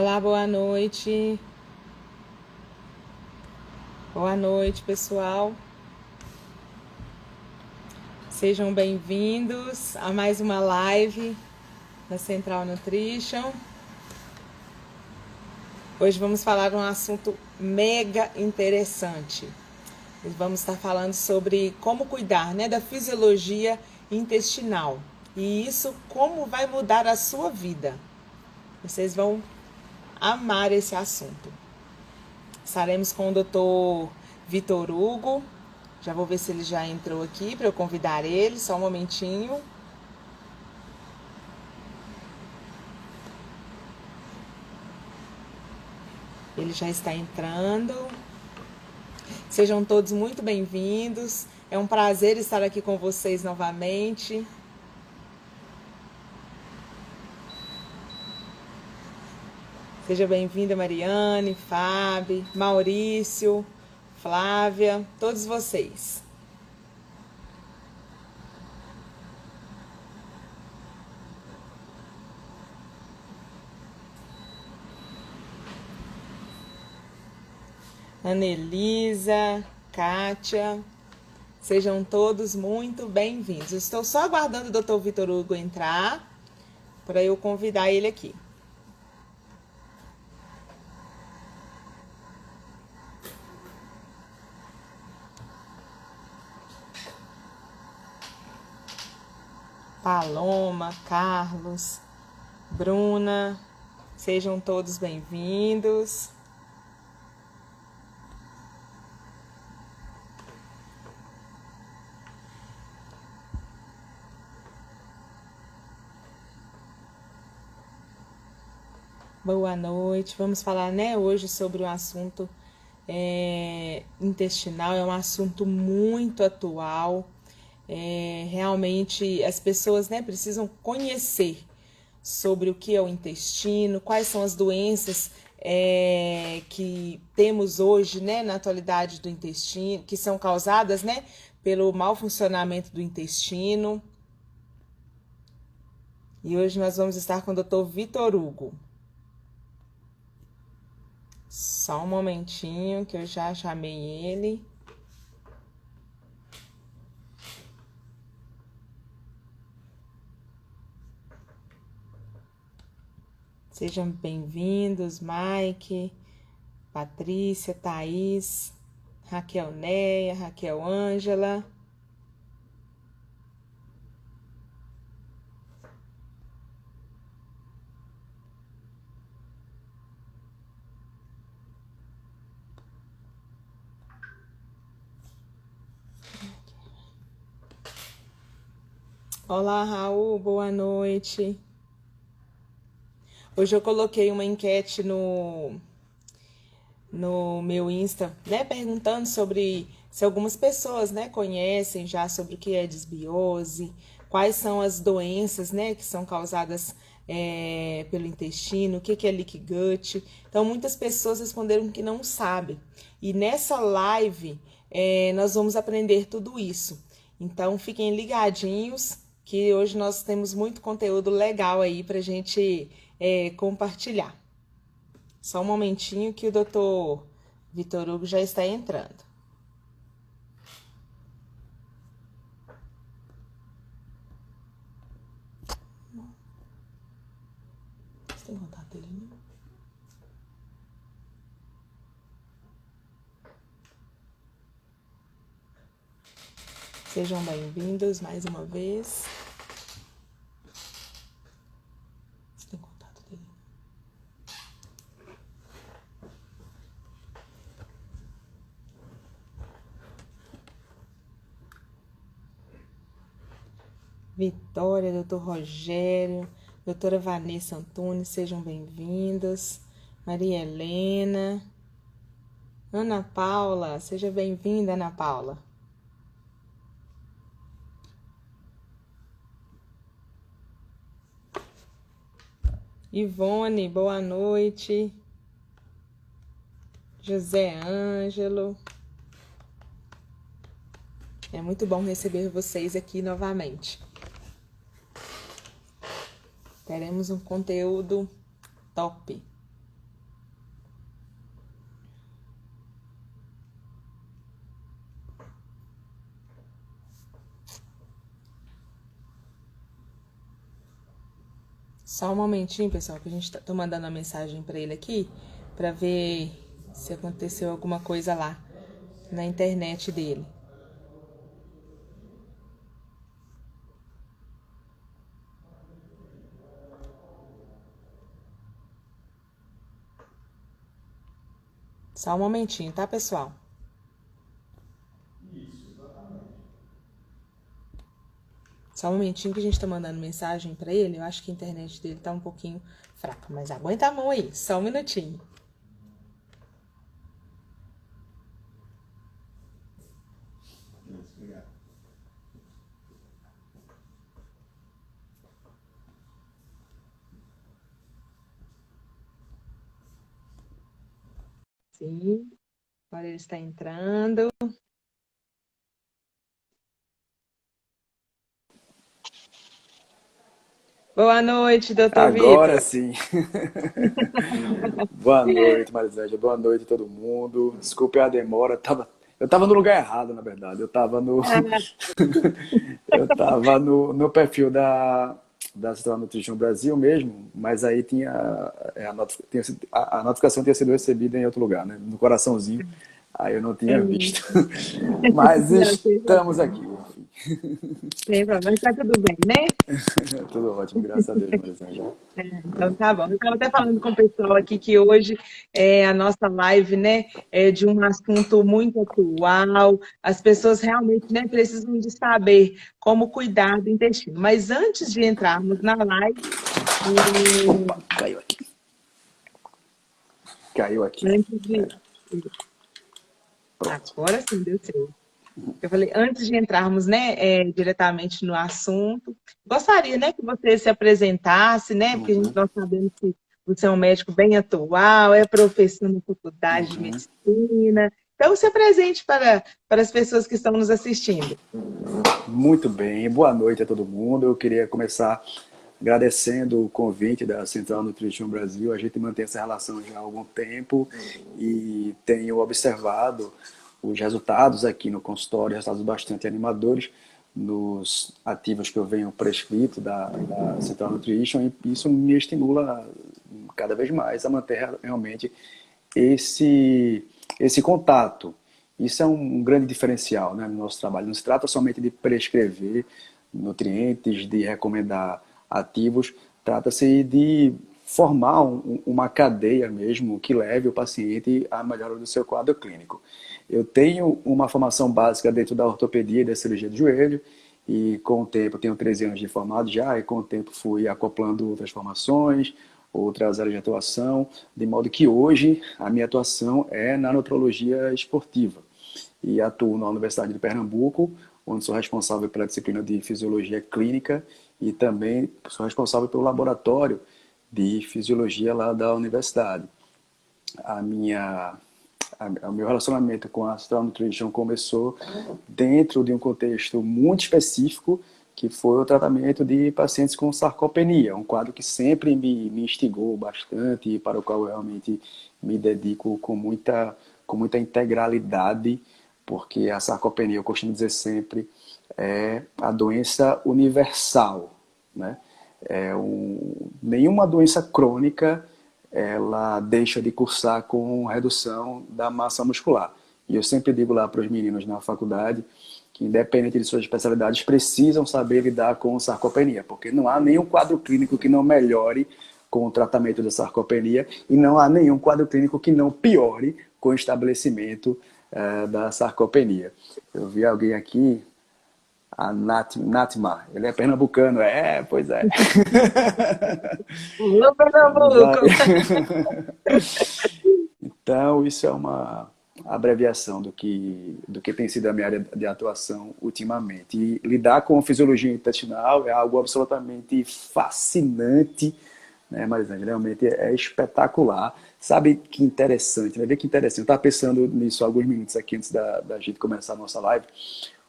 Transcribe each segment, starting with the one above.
Olá, boa noite. Boa noite, pessoal. Sejam bem-vindos a mais uma live da Central Nutrition. Hoje vamos falar de um assunto mega interessante. Vamos estar falando sobre como cuidar, da fisiologia intestinal. E isso como vai mudar a sua vida. Vocês vão amar esse assunto. Estaremos com o Dr. Vitor Hugo. Já vou ver se ele já entrou aqui para eu convidar ele, só um momentinho. Ele já está entrando. Sejam todos muito bem-vindos. É um prazer estar aqui com vocês novamente. Seja bem-vinda, Mariane, Fábio, Maurício, Flávia, todos vocês. Anelisa, Kátia, sejam todos muito bem-vindos. Estou só aguardando o Dr. Vitor Hugo entrar para eu convidar ele aqui. Paloma, Carlos, Bruna, sejam todos bem-vindos. Boa noite. Vamos falar, hoje sobre um assunto intestinal. É um assunto muito atual. Realmente as pessoas, precisam conhecer sobre o que é o intestino, quais são as doenças que temos hoje, na atualidade do intestino, que são causadas, pelo mau funcionamento do intestino. E hoje nós vamos estar com o Dr. Vitor Hugo. Só um momentinho que eu já chamei ele. Sejam bem-vindos, Mike, Patrícia, Thaís, Raquel Neia, Raquel Ângela. Olá, Raul, boa noite. Hoje eu coloquei uma enquete no meu Insta, perguntando sobre se algumas pessoas, conhecem já sobre o que é desbiose, quais são as doenças, que são causadas pelo intestino, o que é leaky gut. Então, muitas pessoas responderam que não sabem. E nessa live, nós vamos aprender tudo isso. Então, fiquem ligadinhos, que hoje nós temos muito conteúdo legal aí pra gente compartilhar. Só um momentinho que o Dr. Vitor Hugo já está entrando. Você tem contato dele, não? Sejam bem-vindos mais uma vez. Você tem contato dele? Vitória, doutor Rogério, doutora Vanessa Antunes, sejam bem-vindos. Maria Helena, Ana Paula, seja bem-vinda, Ana Paula. Ivone, boa noite. José Ângelo. É muito bom receber vocês aqui novamente. Teremos um conteúdo top. Só um momentinho, pessoal, que a gente tô mandando uma mensagem para ele aqui, para ver se aconteceu alguma coisa lá na internet dele. Só um momentinho, tá, pessoal? Só um momentinho que a gente tá mandando mensagem para ele. Eu acho que a internet dele tá um pouquinho fraca, mas aguenta a mão aí, só um minutinho. Sim, agora ele está entrando. Boa noite, doutor Agora Vitor. sim. Boa noite, Marisângela. Boa noite, todo mundo. Desculpe a demora. Eu tava no lugar errado, na verdade. Eu tava no perfil da Central Nutrition Brasil mesmo, mas aí a notificação tinha sido recebida em outro lugar, né? No coraçãozinho. Aí eu não tinha visto. Mas Não, sem estamos problema. aqui, enfim. Sem problema, mas tá tudo bem, né? Tudo ótimo, graças a Deus, Marisângela. Então tá bom. Eu estava até falando com o pessoal aqui que hoje a nossa live, né, é de um assunto muito atual. As pessoas realmente, né, precisam de saber como cuidar do intestino. Mas antes de entrarmos na live, Opa, é, caiu aqui. Caiu aqui. antes de. Pronto. Agora sim, deu certo. Eu falei, antes de entrarmos, né, diretamente no assunto, gostaria, né, que você se apresentasse, né, porque nós sabemos que você é um médico bem atual, é professor na faculdade de Uhum. medicina. Então, se apresente para as pessoas que estão nos assistindo. Muito bem, boa noite a todo mundo. Eu queria começar agradecendo o convite da Central Nutrition Brasil. A gente mantém essa relação já há algum tempo e tenho observado os resultados aqui no consultório, resultados bastante animadores nos ativos que eu venho prescrito da Central Nutrition, e isso me estimula cada vez mais a manter realmente esse, esse contato. Isso é um grande diferencial, né, no nosso trabalho. Não se trata somente de prescrever nutrientes, de recomendar ativos, trata-se de formar uma cadeia mesmo que leve o paciente à melhora do seu quadro clínico. Eu tenho uma formação básica dentro da ortopedia e da cirurgia do joelho, e com o tempo, tenho 13 anos de formado já, e com o tempo fui acoplando outras formações, outras áreas de atuação, de modo que hoje a minha atuação é na nutrologia esportiva. E atuo na Universidade de Pernambuco, onde sou responsável pela disciplina de fisiologia clínica e também sou responsável pelo laboratório de fisiologia lá da universidade. A minha o meu relacionamento com a Astral Nutrition começou dentro de um contexto muito específico, que foi o tratamento de pacientes com sarcopenia, um quadro que sempre me instigou bastante e para o qual eu realmente me dedico com muita integralidade, porque a sarcopenia, eu costumo dizer sempre, é a doença universal, né? Nenhuma doença crônica ela deixa de cursar com redução da massa muscular. E eu sempre digo lá para os meninos na faculdade que, independente de suas especialidades, precisam saber lidar com sarcopenia, porque não há nenhum quadro clínico que não melhore com o tratamento da sarcopenia e não há nenhum quadro clínico que não piore com o estabelecimento da sarcopenia. Eu vi alguém aqui, Natma, ele é pernambucano, pois é. Alô, Vai. Pernambuco! Então, isso é uma abreviação do que tem sido a minha área de atuação ultimamente. E lidar com fisiologia intestinal é algo absolutamente fascinante, né, Marisângela? Realmente é espetacular. Sabe que interessante, né? Vê que interessante. Eu estava pensando nisso há alguns minutos aqui antes da gente começar a nossa live.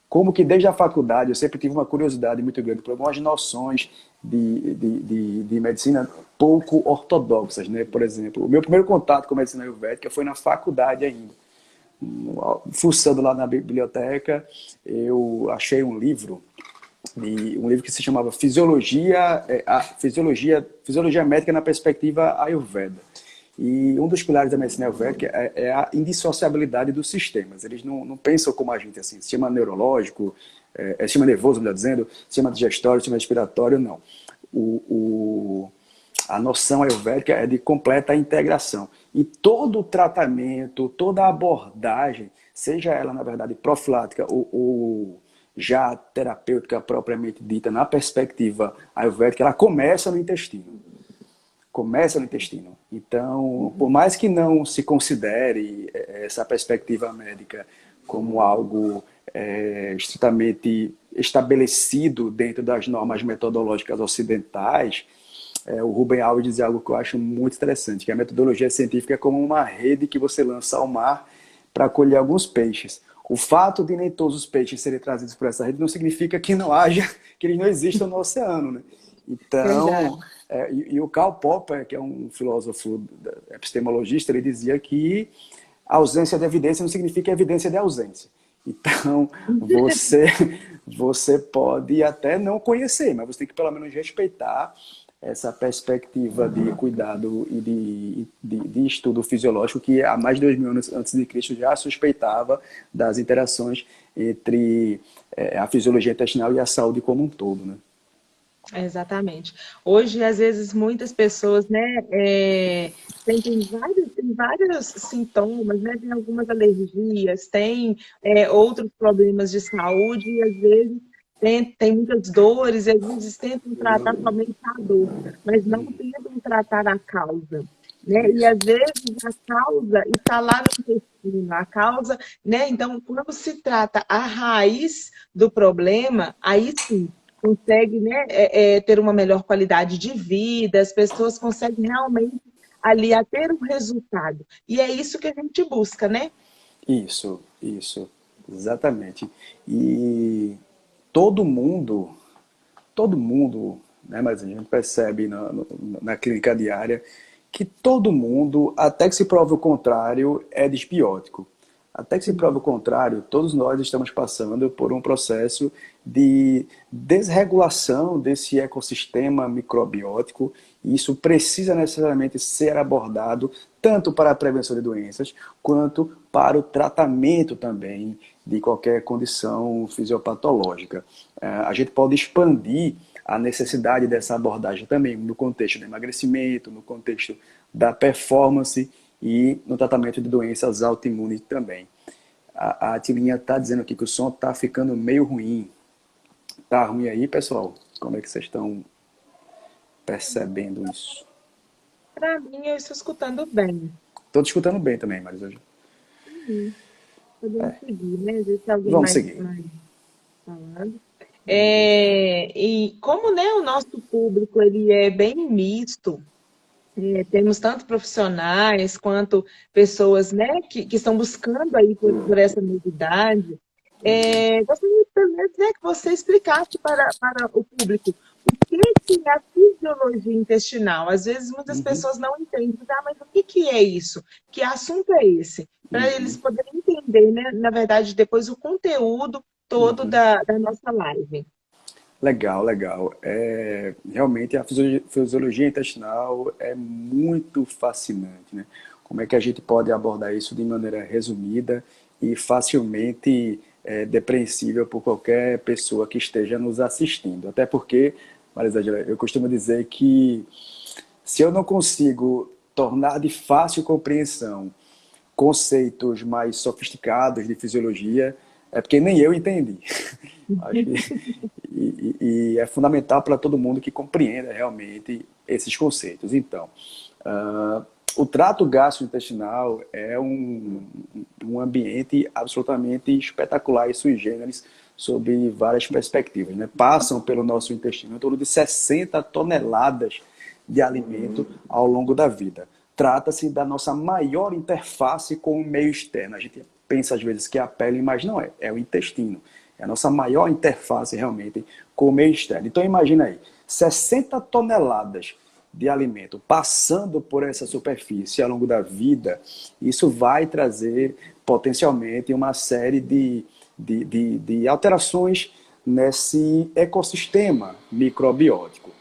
Como que desde a faculdade eu sempre tive uma curiosidade muito grande por algumas noções de medicina pouco ortodoxas, né? Por exemplo, o meu primeiro contato com a medicina ayurvédica foi na faculdade ainda. Fuçando lá na biblioteca, eu achei um livro de um livro que se chamava Fisiologia Médica na Perspectiva Ayurveda. E um dos pilares da medicina ayurvédica é a indissociabilidade dos sistemas. Eles não pensam como a gente, assim, sistema neurológico, sistema nervoso, melhor dizendo, sistema digestório, sistema respiratório, não. A noção ayurvédica é de completa integração. E todo o tratamento, toda a abordagem, seja ela, na verdade, profilática ou já terapêutica propriamente dita, na perspectiva ayurvédica, ela começa no intestino. Começa no intestino. Então, por mais que não se considere essa perspectiva médica como algo estritamente estabelecido dentro das normas metodológicas ocidentais, o Rubem Alves dizia algo que eu acho muito interessante, que a metodologia científica é como uma rede que você lança ao mar para colher alguns peixes. O fato de nem todos os peixes serem trazidos por essa rede não significa que não haja, que eles não existam no oceano, né? Então, e o Karl Popper, que é um filósofo epistemologista, ele dizia que a ausência de evidência não significa evidência de ausência. Então, você pode até não conhecer, mas você tem que pelo menos respeitar essa perspectiva de cuidado e de estudo fisiológico que há mais de 2000 anos antes de Cristo já suspeitava das interações entre a fisiologia intestinal e a saúde como um todo, né? Exatamente. Hoje, às vezes, muitas pessoas, né, tem vários sintomas, né, tem algumas alergias, tem outros problemas de saúde, e às vezes tem muitas dores, e às vezes tentam tratar somente a dor, mas não tentam tratar a causa. Né? E Isso. às vezes a causa está lá no intestino, a causa, né? Então, quando se trata a raiz do problema, aí sim consegue, né, ter uma melhor qualidade de vida, as pessoas conseguem realmente ali a ter um resultado. E é isso que a gente busca, né? Isso, exatamente. E todo mundo, né, mas a gente percebe na clínica diária que todo mundo, até que se prove o contrário, é desbiótico. Até que se prove o contrário, todos nós estamos passando por um processo de desregulação desse ecossistema microbiótico, e isso precisa necessariamente ser abordado tanto para a prevenção de doenças, quanto para o tratamento também de qualquer condição fisiopatológica. A gente pode expandir a necessidade dessa abordagem também no contexto do emagrecimento, no contexto da performance e no tratamento de doenças autoimunes também. A Tilinha está dizendo aqui que o som está ficando meio ruim. Tá ruim aí, pessoal? Como é que vocês estão percebendo isso? Para mim, eu estou escutando bem. Estou te escutando bem também, Marisa. Podemos seguir, né? Ver se alguém Vamos mais seguir. falando. E como, né, o nosso público ele é bem misto, temos tanto profissionais quanto pessoas, né, que estão buscando aí por essa novidade. Gostaria também, né, que você explicasse para o público o que é a fisiologia intestinal. Às vezes muitas pessoas não entendem, mas o que é isso? Que assunto é esse? Para eles poderem entender, né, na verdade, depois o conteúdo todo da nossa live. Legal, legal. Realmente a fisiologia intestinal é muito fascinante, né? Como é que a gente pode abordar isso de maneira resumida e facilmente depreensível por qualquer pessoa que esteja nos assistindo? Até porque, Marisa, eu costumo dizer que se eu não consigo tornar de fácil compreensão conceitos mais sofisticados de fisiologia, é porque nem eu entendi. Acho que, e é fundamental para todo mundo que compreenda realmente esses conceitos. Então, o trato gastrointestinal é um ambiente absolutamente espetacular e sui generis sob várias perspectivas, né? Passam pelo nosso intestino em torno de 60 toneladas de alimento ao longo da vida. Trata-se da nossa maior interface com o meio externo. A gente pensa às vezes que é a pele, mas não é. É o intestino. É a nossa maior interface realmente com o meio externo. Então imagina aí, 60 toneladas de alimento passando por essa superfície ao longo da vida, isso vai trazer potencialmente uma série de alterações nesse ecossistema microbiótico.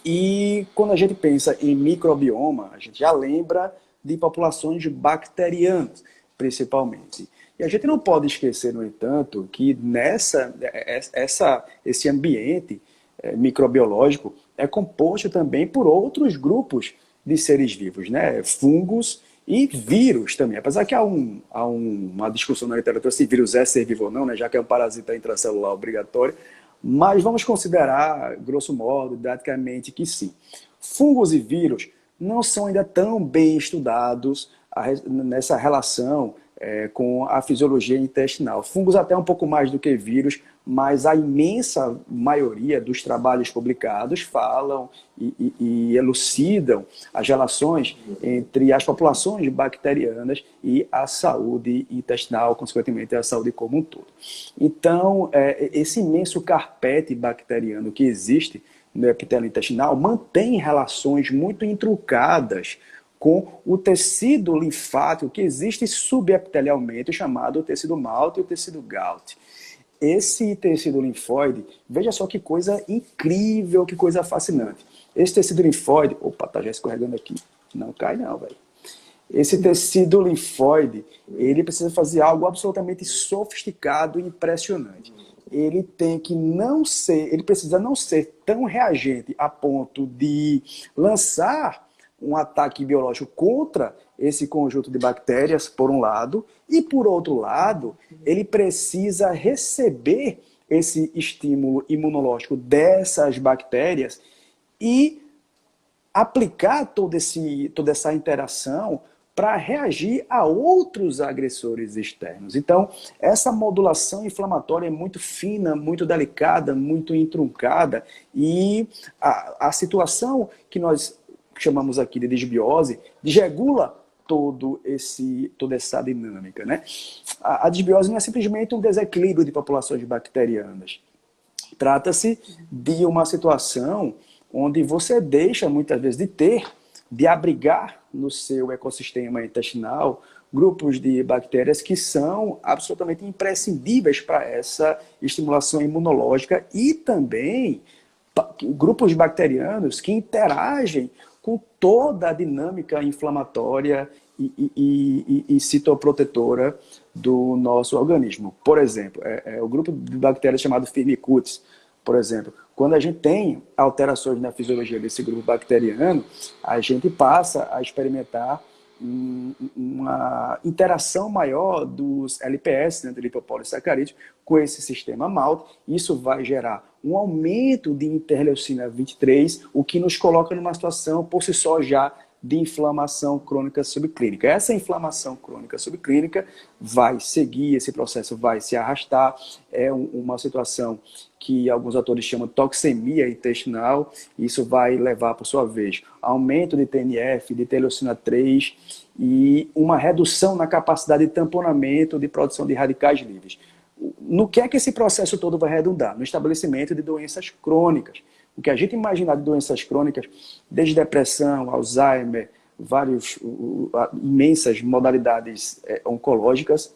E quando a gente pensa em microbioma, a gente já lembra de populações bacterianas, principalmente. E a gente não pode esquecer, no entanto, que esse ambiente microbiológico é composto também por outros grupos de seres vivos, né? Fungos e vírus também. Apesar que há uma discussão na literatura se vírus é ser vivo ou não, né? Já que é um parasita intracelular obrigatório, mas vamos considerar, grosso modo, didaticamente, que sim. Fungos e vírus não são ainda tão bem estudados nessa relação com a fisiologia intestinal. Fungos até um pouco mais do que vírus, mas a imensa maioria dos trabalhos publicados falam e elucidam as relações entre as populações bacterianas e a saúde intestinal, consequentemente a saúde como um todo. Então, esse imenso carpete bacteriano que existe no epitélio intestinal mantém relações muito intrucadas com o tecido linfático que existe subepitelialmente, chamado tecido Malte e o tecido Gaunt. Esse tecido linfóide, veja só que coisa incrível, que coisa fascinante. Esse tecido linfóide, opa, tá já escorregando aqui, não cai não, velho. Esse tecido linfóide, ele precisa fazer algo absolutamente sofisticado e impressionante. Ele tem que não ser, ele precisa não ser tão reagente a ponto de lançar um ataque biológico contra esse conjunto de bactérias, por um lado, e por outro lado, ele precisa receber esse estímulo imunológico dessas bactérias e aplicar toda essa interação para reagir a outros agressores externos. Então, essa modulação inflamatória é muito fina, muito delicada, muito intruncada, e a situação que nós chamamos aqui de desbiose desregula toda essa dinâmica, né? A desbiose não é simplesmente um desequilíbrio de populações bacterianas. Trata-se de uma situação onde você deixa, muitas vezes, de abrigar no seu ecossistema intestinal grupos de bactérias que são absolutamente imprescindíveis para essa estimulação imunológica e também grupos bacterianos que interagem com toda a dinâmica inflamatória e citoprotetora do nosso organismo. Por exemplo, o grupo de bactérias chamado Firmicutes, por exemplo, quando a gente tem alterações na fisiologia desse grupo bacteriano, a gente passa a experimentar uma interação maior dos LPS, né, do lipopolissacarídeo, com esse sistema MALT. Isso vai gerar um aumento de interleucina 23, o que nos coloca numa situação, por si só, já de inflamação crônica subclínica. Essa inflamação crônica subclínica vai seguir, esse processo vai se arrastar, é uma situação que alguns autores chamam de toxemia intestinal. Isso vai levar, por sua vez, aumento de TNF, de interleucina 3 e uma redução na capacidade de tamponamento de produção de radicais livres. No que é que esse processo todo vai redundar? No estabelecimento de doenças crônicas. O que a gente imaginar de doenças crônicas, desde depressão, Alzheimer, imensas modalidades oncológicas,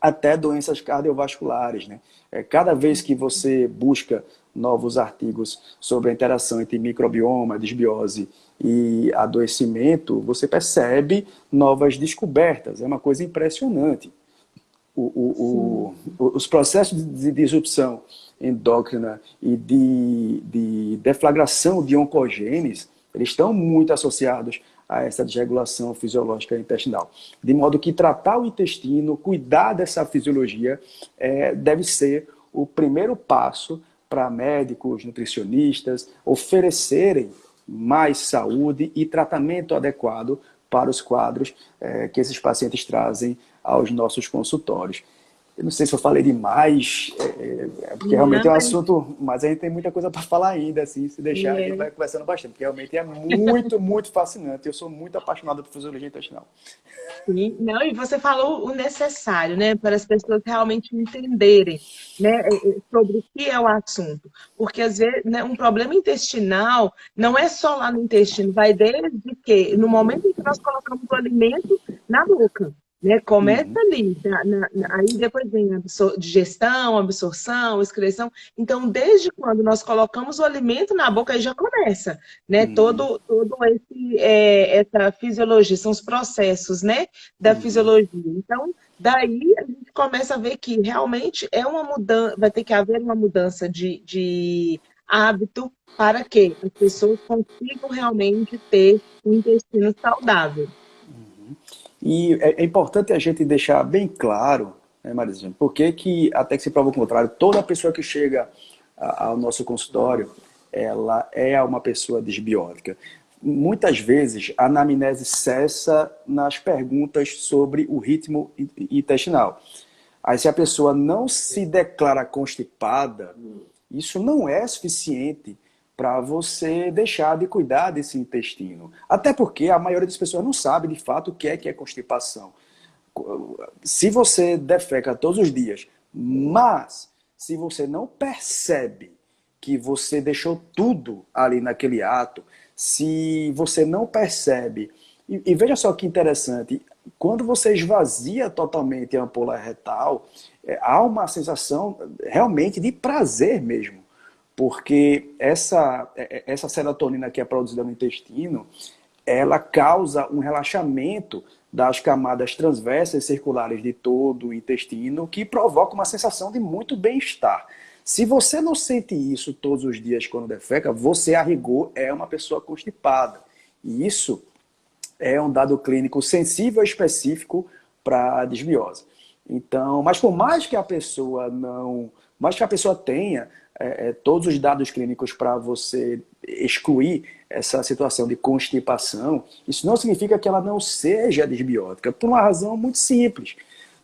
até doenças cardiovasculares, né? Cada vez que você busca novos artigos sobre a interação entre microbioma, desbiose e adoecimento, você percebe novas descobertas. É uma coisa impressionante. Os processos de disrupção endócrina e de deflagração de oncogenes, eles estão muito associados a essa desregulação fisiológica intestinal. De modo que tratar o intestino, cuidar dessa fisiologia, deve ser o primeiro passo para médicos, nutricionistas, oferecerem mais saúde e tratamento adequado para os quadros que esses pacientes trazem aos nossos consultórios. Eu não sei se eu falei demais, porque realmente é um assunto, mas a gente tem muita coisa para falar ainda, assim, se deixar, a gente vai conversando bastante, porque realmente é muito, muito fascinante. Eu sou muito apaixonado por fisiologia intestinal. Sim, não, e você falou o necessário, né, para as pessoas realmente entenderem, né, sobre o que é o assunto. Porque, às vezes, né, um problema intestinal não é só lá no intestino, vai desde que, no momento em que nós colocamos o alimento na boca, né? Começa Uhum, ali, aí depois vem a digestão, absorção, excreção. Então, desde quando nós colocamos o alimento na boca, aí já começa, né? uhum, Todo essa fisiologia, são os processos, né? Da uhum. fisiologia. Então, daí a gente começa a ver que realmente é uma mudança, vai ter que haver uma mudança de hábito para que as pessoas consigam realmente ter um intestino saudável. E é importante a gente deixar bem claro, né, Marisa, porque que, até que se prova o contrário, toda pessoa que chega ao nosso consultório, ela é uma pessoa desbiótica. Muitas vezes, a anamnese cessa nas perguntas sobre o ritmo intestinal. Aí, se a pessoa não se declara constipada, isso não é suficiente para você deixar de cuidar desse intestino. Até porque a maioria das pessoas não sabe de fato o que é constipação. Se você defeca todos os dias, mas se você não percebe que você deixou tudo ali naquele ato, se você não percebe, e veja só que interessante, quando você esvazia totalmente a ampola retal, há uma sensação realmente de prazer mesmo, porque essa serotonina que é produzida no intestino, ela causa um relaxamento das camadas transversas circulares de todo o intestino, que provoca uma sensação de muito bem-estar. Se você não sente isso todos os dias quando defeca, você, a rigor, é uma pessoa constipada. E isso é um dado clínico sensível e específico para a desbiose. Então, mas por mais que a pessoa não, mais que a pessoa tenha todos os dados clínicos para você excluir essa situação de constipação, isso não significa que ela não seja desbiótica, por uma razão muito simples.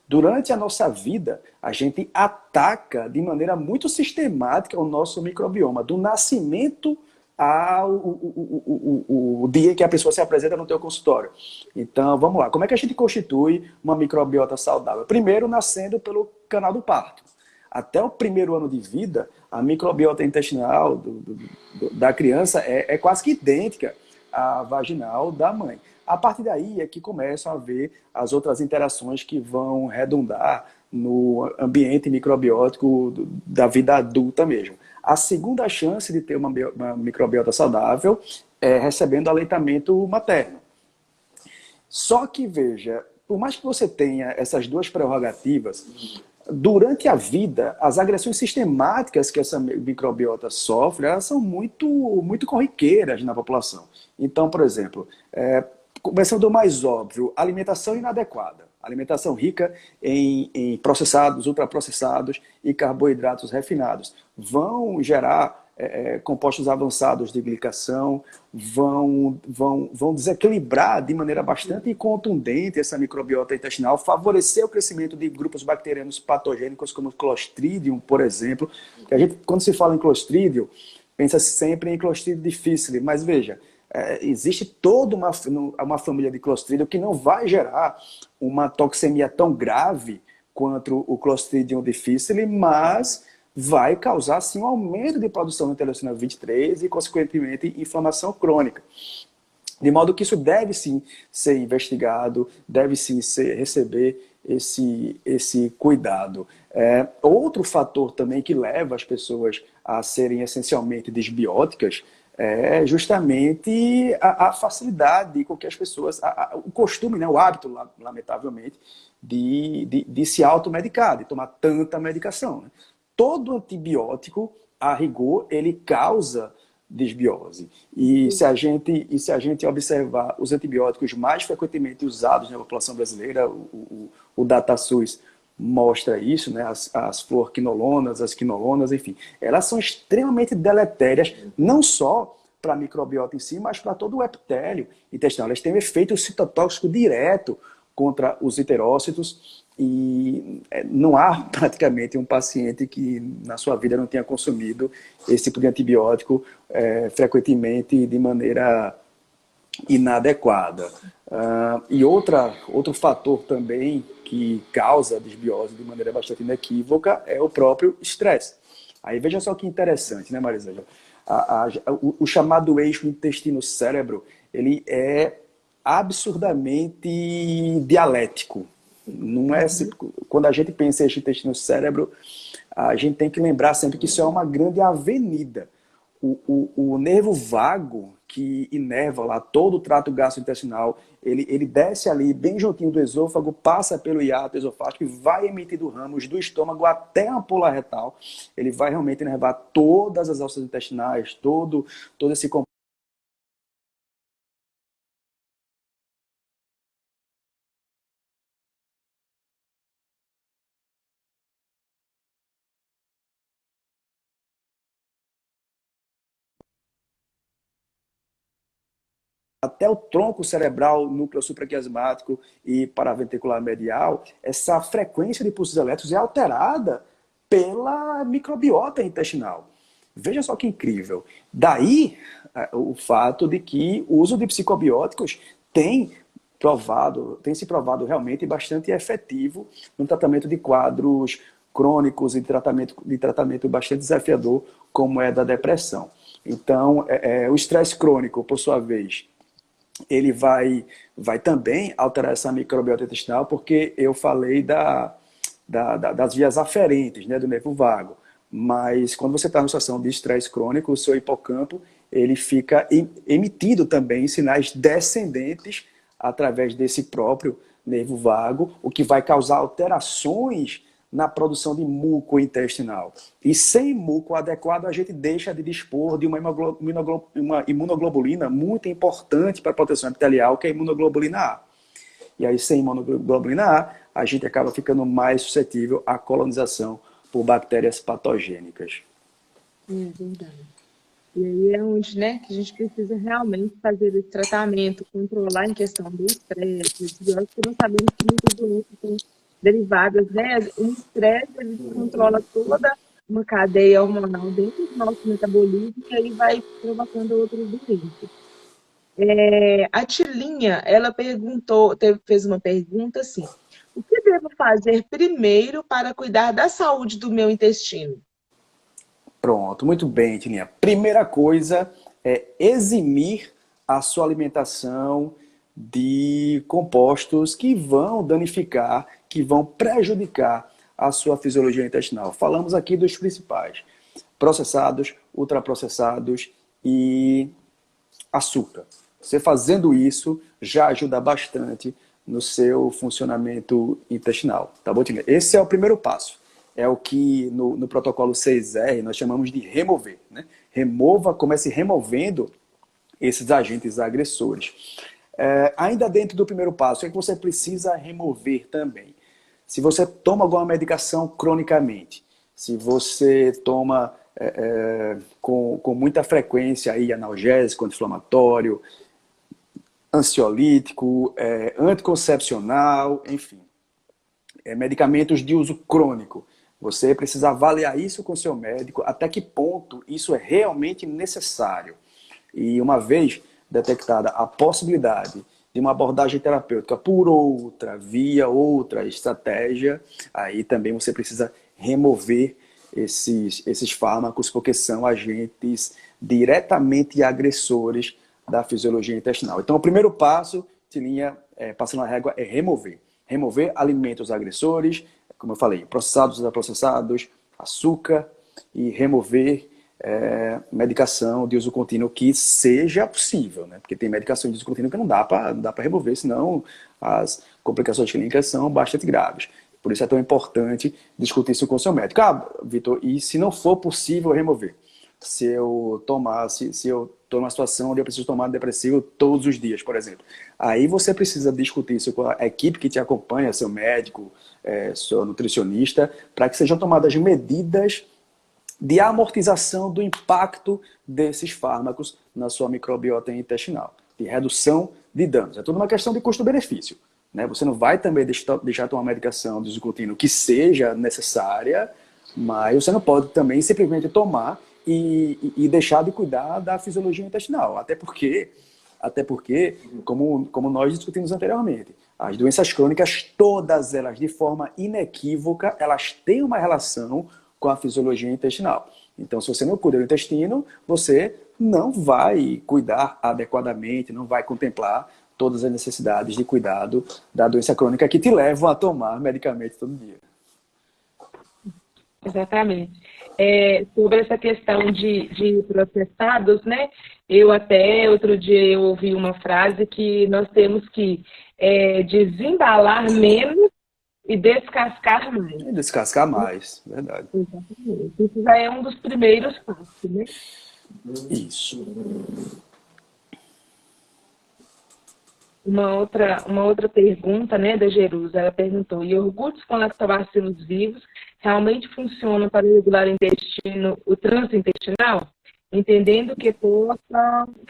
Durante a nossa vida, a gente ataca de maneira muito sistemática o nosso microbioma, do nascimento ao dia que a pessoa se apresenta no teu consultório. Então, vamos lá. Como é que a gente constitui uma microbiota saudável? Primeiro, nascendo pelo canal do parto. Até o primeiro ano de vida, a microbiota intestinal da criança é quase que idêntica à vaginal da mãe. A partir daí é que começam a haver as outras interações que vão redundar no ambiente microbiótico da vida adulta mesmo. A segunda chance de ter uma microbiota saudável é recebendo aleitamento materno. Só que, veja, por mais que você tenha essas duas prerrogativas, durante a vida, as agressões sistemáticas que essa microbiota sofre, elas são muito corriqueiras na população. Então, por exemplo, começando do mais óbvio, alimentação inadequada. Alimentação rica em processados, ultraprocessados e carboidratos refinados vão gerar compostos avançados de glicação, vão desequilibrar de maneira bastante contundente essa microbiota intestinal, favorecer o crescimento de grupos bacterianos patogênicos como Clostridium, por exemplo. Que a gente, quando se fala em Clostridium, pensa sempre em Clostridium difficile, mas veja, existe toda uma família de Clostridium que não vai gerar uma toxemia tão grave quanto o Clostridium difficile, mas vai causar sim um aumento de produção de interleucina 23 e, consequentemente, inflamação crônica. De modo que isso deve sim ser investigado, deve sim receber esse cuidado. Outro fator também que leva as pessoas a serem essencialmente desbióticas é justamente a facilidade com que as pessoas, o costume, né, o hábito, lamentavelmente, de se automedicar, de tomar tanta medicação. Né? Todo antibiótico, a rigor, ele causa desbiose. E se a gente observar os antibióticos mais frequentemente usados na população brasileira, o DataSUS mostra isso, né? As fluorquinolonas, as quinolonas, enfim, elas são extremamente deletérias, não só para a microbiota em si, mas para todo o epitélio intestinal. Elas têm um efeito citotóxico direto contra os enterócitos e não há praticamente um paciente que na sua vida não tenha consumido esse tipo de antibiótico frequentemente de maneira inadequada. E outro fator também que causa desbiose de maneira bastante inequívoca é o próprio estresse. Aí veja só que interessante, né, Marisa? O chamado eixo intestino-cérebro, ele é absurdamente dialético. Não é, quando a gente pensa em eixo intestino-cérebro, a gente tem que lembrar sempre que isso é uma grande avenida. O nervo vago, que inerva lá todo o trato gastrointestinal, ele desce ali bem juntinho do esôfago, passa pelo hiato esofágico e vai emitindo ramos do estômago até a ampola retal. Ele vai realmente inervar todas as alças intestinais, todo esse até o tronco cerebral, núcleo supraquiasmático e paraventricular medial, essa frequência de pulsos elétricos é alterada pela microbiota intestinal. Veja só que incrível. Daí o fato de que o uso de psicobióticos tem se provado realmente bastante efetivo no tratamento de quadros crônicos e de tratamento bastante desafiador, como é da depressão. Então, o estresse crônico, por sua vez, ele vai também alterar essa microbiota intestinal, porque eu falei das vias aferentes, né, do nervo vago. Mas quando você está numa situação de estresse crônico, o seu hipocampo ele fica emitindo também sinais descendentes através desse próprio nervo vago, o que vai causar alterações na produção de muco intestinal. E sem muco adequado, a gente deixa de dispor de uma imunoglobulina muito importante para a proteção epitelial, que é a imunoglobulina A. E aí, sem imunoglobulina A, a gente acaba ficando mais suscetível à colonização por bactérias patogênicas. É verdade. E aí é onde, né, que a gente precisa realmente fazer esse tratamento, controlar em questão do estresse, porque nós sabemos que muitas doenças são derivadas, né? O estresse, ele controla toda uma cadeia hormonal dentro do nosso metabolismo e aí vai provocando outras doenças. A Tilinha, ela fez uma pergunta assim: o que devo fazer primeiro para cuidar da saúde do meu intestino? Pronto, muito bem, Tininha. Primeira coisa é eximir a sua alimentação de compostos que vão danificar, que vão prejudicar a sua fisiologia intestinal. Falamos aqui dos principais: processados, ultraprocessados e açúcar. Você fazendo isso já ajuda bastante no seu funcionamento intestinal, tá bom, Tininha? Esse é o primeiro passo. É o que no protocolo 6R nós chamamos de remover, né? Comece removendo esses agentes agressores. Ainda dentro do primeiro passo, o que você precisa remover também? Se você toma alguma medicação cronicamente, se você toma com muita frequência aí, analgésico, anti-inflamatório, ansiolítico, anticoncepcional, enfim, medicamentos de uso crônico, você precisa avaliar isso com o seu médico, até que ponto isso é realmente necessário. E uma vez detectada a possibilidade de uma abordagem terapêutica por outra estratégia, aí também você precisa remover esses fármacos, porque são agentes diretamente agressores da fisiologia intestinal. Então, o primeiro passo, Tilinha, passando a régua, é remover. Remover alimentos agressores, como eu falei, processados, ultraprocessados, açúcar, e remover medicação de uso contínuo que seja possível, né? Porque tem medicação de uso contínuo que não dá para remover, senão as complicações clínicas são bastante graves. Por isso é tão importante discutir isso com o seu médico. Ah, Vitor, e se não for possível remover? Se eu estou numa situação onde eu preciso tomar antidepressivo todos os dias, por exemplo. Aí você precisa discutir isso com a equipe que te acompanha, seu médico, seu nutricionista, para que sejam tomadas medidas de amortização do impacto desses fármacos na sua microbiota intestinal, de redução de danos. É tudo uma questão de custo-benefício, né? Você não vai também deixar tomar medicação de uso contínuo que seja necessária, mas você não pode também simplesmente tomar e deixar de cuidar da fisiologia intestinal. Até porque como nós discutimos anteriormente, as doenças crônicas, todas elas, de forma inequívoca, elas têm uma relação com a fisiologia intestinal. Então, se você não cuida do intestino, você não vai cuidar adequadamente, não vai contemplar todas as necessidades de cuidado da doença crônica que te levam a tomar medicamentos todo dia. Exatamente. Sobre essa questão de processados, né? Eu até outro dia eu ouvi uma frase que nós temos que desembalar menos e descascar mais. E descascar mais, verdade. Exatamente. Isso já é um dos primeiros passos, né? Isso. Uma outra pergunta, né, da Jerusa, ela perguntou: iogurtes com lactobacilos vivos realmente funcionam para regular o trânsito intestinal? Entendendo que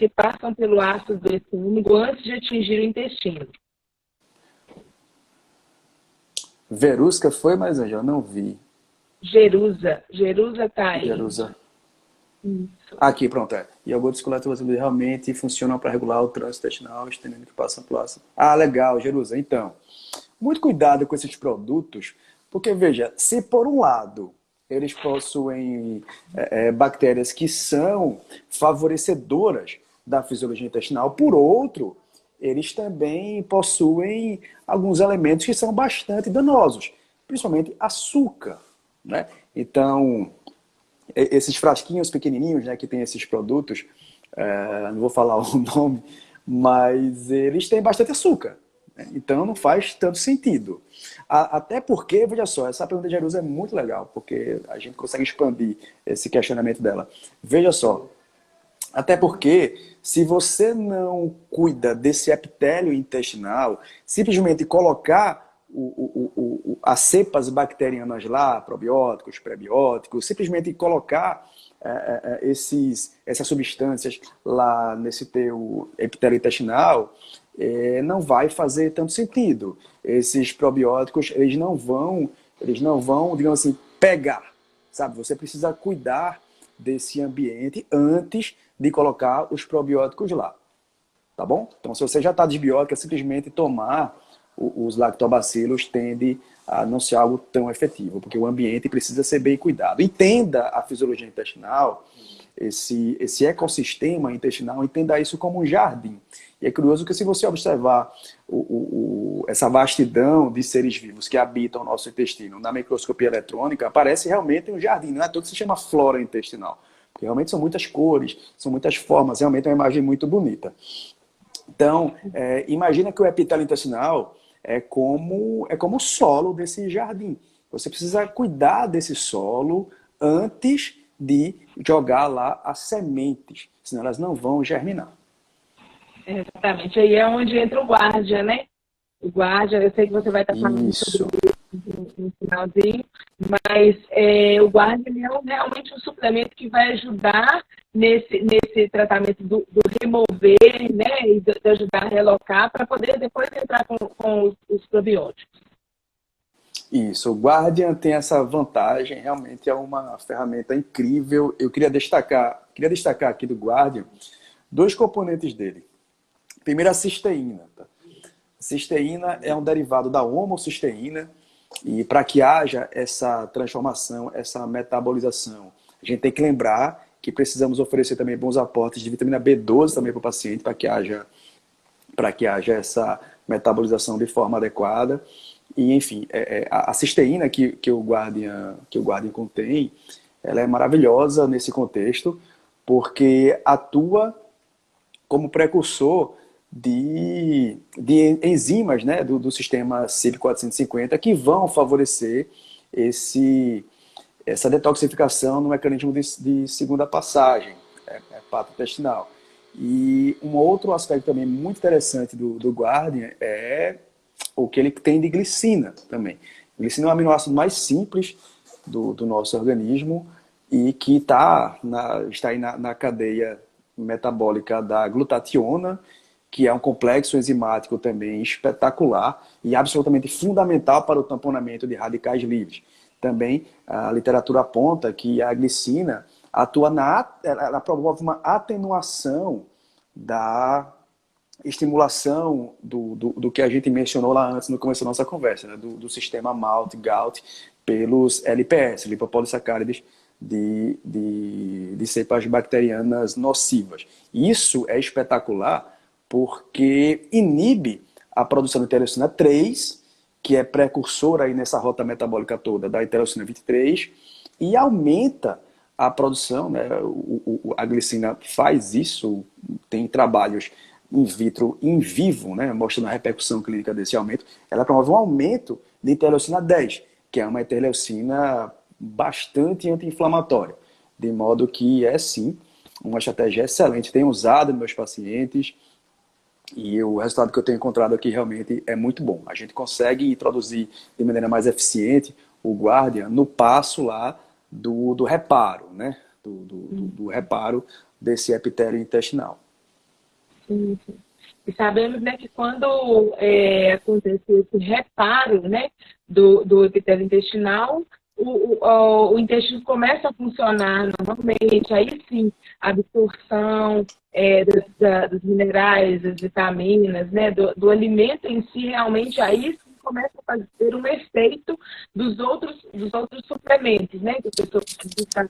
passam pelo ácido do estômago antes de atingir o intestino. Verusca foi, mas eu não vi. Jerusa tá aí. Jerusa. Isso. Aqui, pronto. Iogurtes com lactobacillus realmente funcionam para regular o trânsito intestinal, estendendo que passa pelo ácido. Ah, legal, Jerusa. Então, muito cuidado com esses produtos, porque, veja, se por um lado eles possuem bactérias que são favorecedoras da fisiologia intestinal, por outro, eles também possuem alguns elementos que são bastante danosos, principalmente açúcar, né? Então, esses frasquinhos pequenininhos, né, que tem esses produtos, não vou falar o nome, mas eles têm bastante açúcar, né? Então não faz tanto sentido. Até porque, veja só, essa pergunta de Jerusa é muito legal, porque a gente consegue expandir esse questionamento dela. Veja só, até porque se você não cuida desse epitélio intestinal, simplesmente colocar as cepas bacterianas lá, probióticos, prebióticos, simplesmente colocar essas substâncias lá nesse teu epitélio intestinal, não vai fazer tanto sentido. Esses probióticos, eles não vão, digamos assim, pegar, sabe? Você precisa cuidar desse ambiente antes de colocar os probióticos lá, tá bom? Então, se você já está desbiótica, simplesmente tomar os lactobacilos tende a não ser algo tão efetivo, porque o ambiente precisa ser bem cuidado. Entenda a fisiologia intestinal, esse ecossistema intestinal, entenda isso como um jardim. E é curioso que se você observar essa vastidão de seres vivos que habitam o nosso intestino na microscopia eletrônica, parece realmente um jardim, não é à toa que se chama flora intestinal, porque realmente são muitas cores, são muitas formas, realmente é uma imagem muito bonita. Então, imagina que o epitélio intestinal é como o solo desse jardim. Você precisa cuidar desse solo antes de jogar lá as sementes, senão elas não vão germinar. Exatamente. Aí é onde entra o guarda, né? O guarda, eu sei que você vai estar falando sobre isso no finalzinho, mas o guarda ele é realmente um suplemento que vai ajudar nesse tratamento do remover, né? E de ajudar a relocar para poder depois entrar com os probióticos. Isso, o Guardian tem essa vantagem, realmente é uma ferramenta incrível. Eu queria destacar aqui do Guardian 2 componentes dele. Primeiro, a cisteína. Tá? A cisteína é um derivado da homocisteína e para que haja essa transformação, essa metabolização, a gente tem que lembrar que precisamos oferecer também bons aportes de vitamina B12 também para o paciente, para que haja essa metabolização de forma adequada. E, enfim, a cisteína que o Guardian contém, ela é maravilhosa nesse contexto, porque atua como precursor de enzimas, né, do sistema CYP450 que vão favorecer essa detoxificação no mecanismo de segunda passagem hepatointestinal. E um outro aspecto também muito interessante do Guardian é o que ele tem de glicina também. Glicina é um aminoácido mais simples do nosso organismo e que está aí na cadeia metabólica da glutationa, que é um complexo enzimático também espetacular e absolutamente fundamental para o tamponamento de radicais livres. Também a literatura aponta que a glicina ela promove uma atenuação da estimulação do que a gente mencionou lá antes no começo da nossa conversa, né? do sistema MALT-GALT pelos LPS, lipopolisacárides de cepas bacterianas nocivas. Isso é espetacular porque inibe a produção de interleucina 3, que é precursora aí nessa rota metabólica toda da interleucina 23, e aumenta a produção, né? A glicina faz isso, tem trabalhos in vitro, in vivo, né? Mostrando a repercussão clínica desse aumento. Ela promove um aumento de interleucina 10, que é uma interleucina bastante anti-inflamatória. De modo que é sim uma estratégia excelente. Tenho usado nos meus pacientes e o resultado que eu tenho encontrado aqui realmente é muito bom. A gente consegue introduzir de maneira mais eficiente o Guardian no passo lá do reparo, né? Do reparo desse epitélio intestinal. Sim, sim. E sabemos, né, que quando acontece esse reparo, né, do epitélio intestinal, o intestino começa a funcionar normalmente, aí sim, a absorção dos minerais, das vitaminas, né, do alimento em si, realmente aí sim começa a fazer um efeito dos outros suplementos, né, que a pessoa precisa estar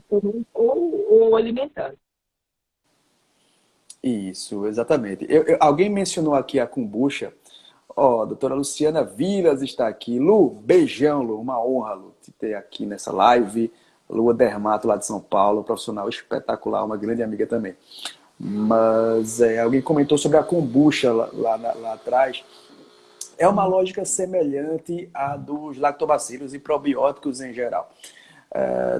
tomando ou alimentando. Isso, exatamente. Alguém mencionou aqui a kombucha. Ó, a doutora Luciana Vilas está aqui. Lu, beijão, Lu. Uma honra, Lu, te ter aqui nessa live. Lua Dermato, lá de São Paulo, profissional espetacular, uma grande amiga também. Mas alguém comentou sobre a kombucha lá atrás. É uma lógica semelhante à dos lactobacilos e probióticos em geral.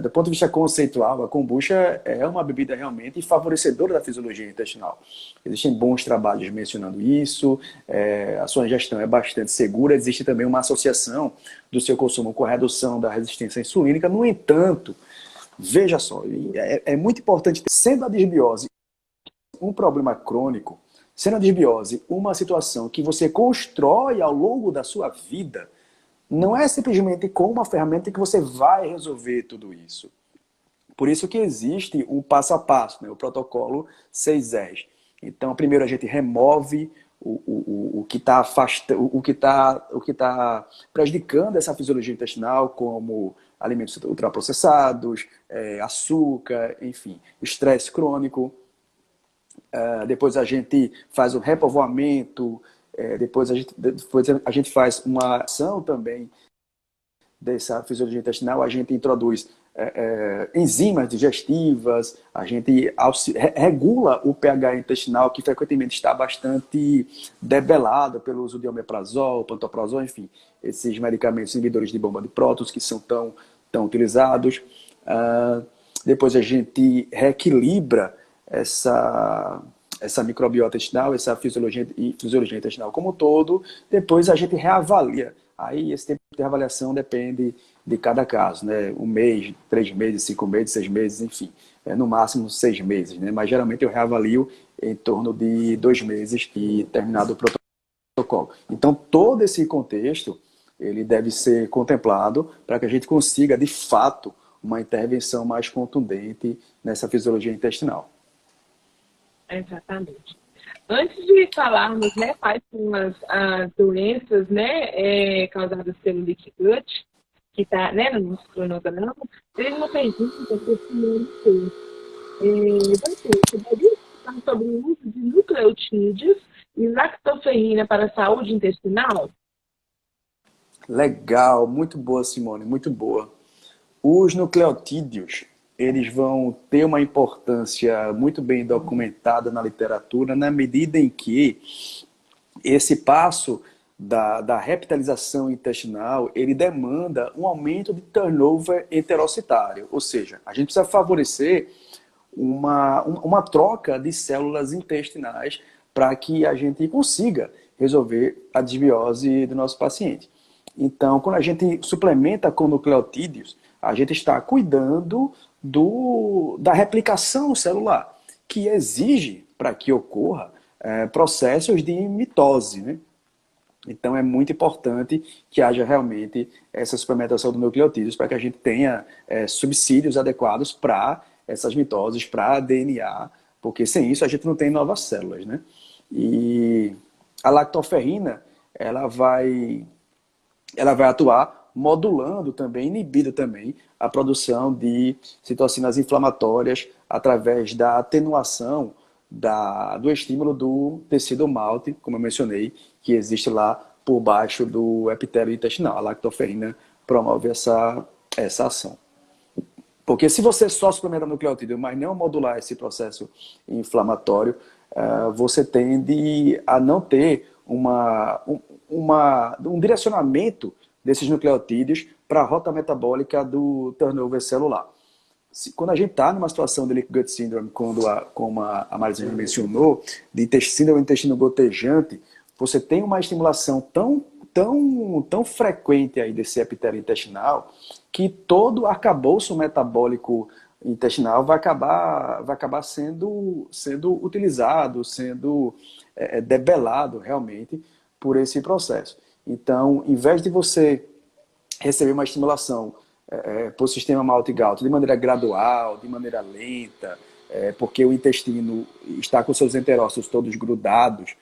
Do ponto de vista conceitual, a kombucha é uma bebida realmente favorecedora da fisiologia intestinal. Existem bons trabalhos mencionando isso, a sua ingestão é bastante segura, existe também uma associação do seu consumo com a redução da resistência insulínica. No entanto, veja só, é muito importante, sendo a disbiose um problema crônico, sendo a disbiose uma situação que você constrói ao longo da sua vida, não é simplesmente com uma ferramenta que você vai resolver tudo isso. Por isso que existe um passo a passo, né? O protocolo 6S. Então, primeiro a gente remove o que está prejudicando essa fisiologia intestinal, como alimentos ultraprocessados, açúcar, enfim, estresse crônico. Depois a gente faz o repovoamento. Depois a gente faz uma ação também dessa fisiologia intestinal, a gente introduz enzimas digestivas, a gente regula o pH intestinal, que frequentemente está bastante debelado pelo uso de omeprazol, pantoprazol, enfim, esses medicamentos inibidores de bomba de prótons que são tão utilizados. Depois a gente reequilibra essa microbiota intestinal, essa fisiologia intestinal como um todo. Depois a gente reavalia. Aí esse tempo de reavaliação depende de cada caso, né? 1 mês, 3 meses, 5 meses, 6 meses, enfim. No máximo 6 meses, né? Mas geralmente eu reavalio em torno de 2 meses e terminado o protocolo. Então todo esse contexto ele deve ser contemplado para que a gente consiga, de fato, uma intervenção mais contundente nessa fisiologia intestinal. Exatamente. Antes de falarmos, né, quais são as doenças, né, causadas pelo leaky gut, que está, né, no nosso cronograma, teve uma pergunta que eu fez. Você poderia falar sobre o uso de nucleotídeos e lactoferrina para a saúde intestinal? Legal, muito boa, Simone, muito boa. Os nucleotídeos, eles vão ter uma importância muito bem documentada na literatura, na medida em que esse passo da reptilização intestinal, ele demanda um aumento de turnover enterocitário, ou seja, a gente precisa favorecer uma troca de células intestinais para que a gente consiga resolver a desbiose do nosso paciente. Então, quando a gente suplementa com nucleotídeos, a gente está cuidando da replicação celular, que exige, para que ocorra, processos de mitose, né? Então é muito importante que haja realmente essa suplementação de nucleotídeos para que a gente tenha subsídios adequados para essas mitoses, para DNA, porque sem isso a gente não tem novas células, né? E a lactoferrina, ela vai atuar modulando também, inibindo também a produção de citocinas inflamatórias através da atenuação do estímulo do tecido malte, como eu mencionei, que existe lá por baixo do epitélio intestinal. A lactoferrina promove essa ação. Porque se você só suplementa nucleotídeo, mas não modular esse processo inflamatório, você tende a não ter um direcionamento desses nucleotídeos para a rota metabólica do turnover celular. Quando a gente está numa situação de leaky gut syndrome, como a Marisane mencionou, de síndrome do intestino gotejante, você tem uma estimulação tão frequente aí desse epitélio intestinal que todo o arcabouço metabólico intestinal vai acabar sendo utilizado, sendo debelado realmente por esse processo. Então, em vez de você receber uma estimulação por sistema malte-galto de maneira gradual, de maneira lenta, porque o intestino está com seus enterócitos todos grudados,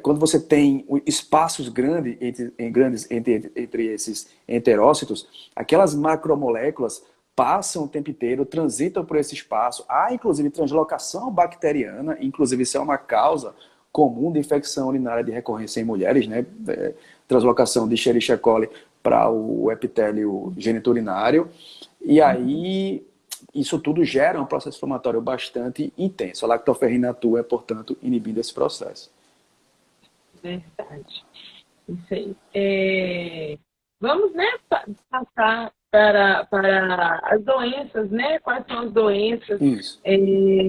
quando você tem espaços grandes entre esses enterócitos, aquelas macromoléculas passam o tempo inteiro, transitam por esse espaço. Há, inclusive, translocação bacteriana, inclusive isso é uma causa comum de infecção urinária de recorrência em mulheres, né? Translocação de Escherichia coli para o epitélio geniturinário. E aí, isso tudo gera um processo inflamatório bastante intenso. A lactoferrina atua, portanto, inibindo esse processo. Verdade. Isso aí. Vamos, né, passar para as doenças, né? Quais são as doenças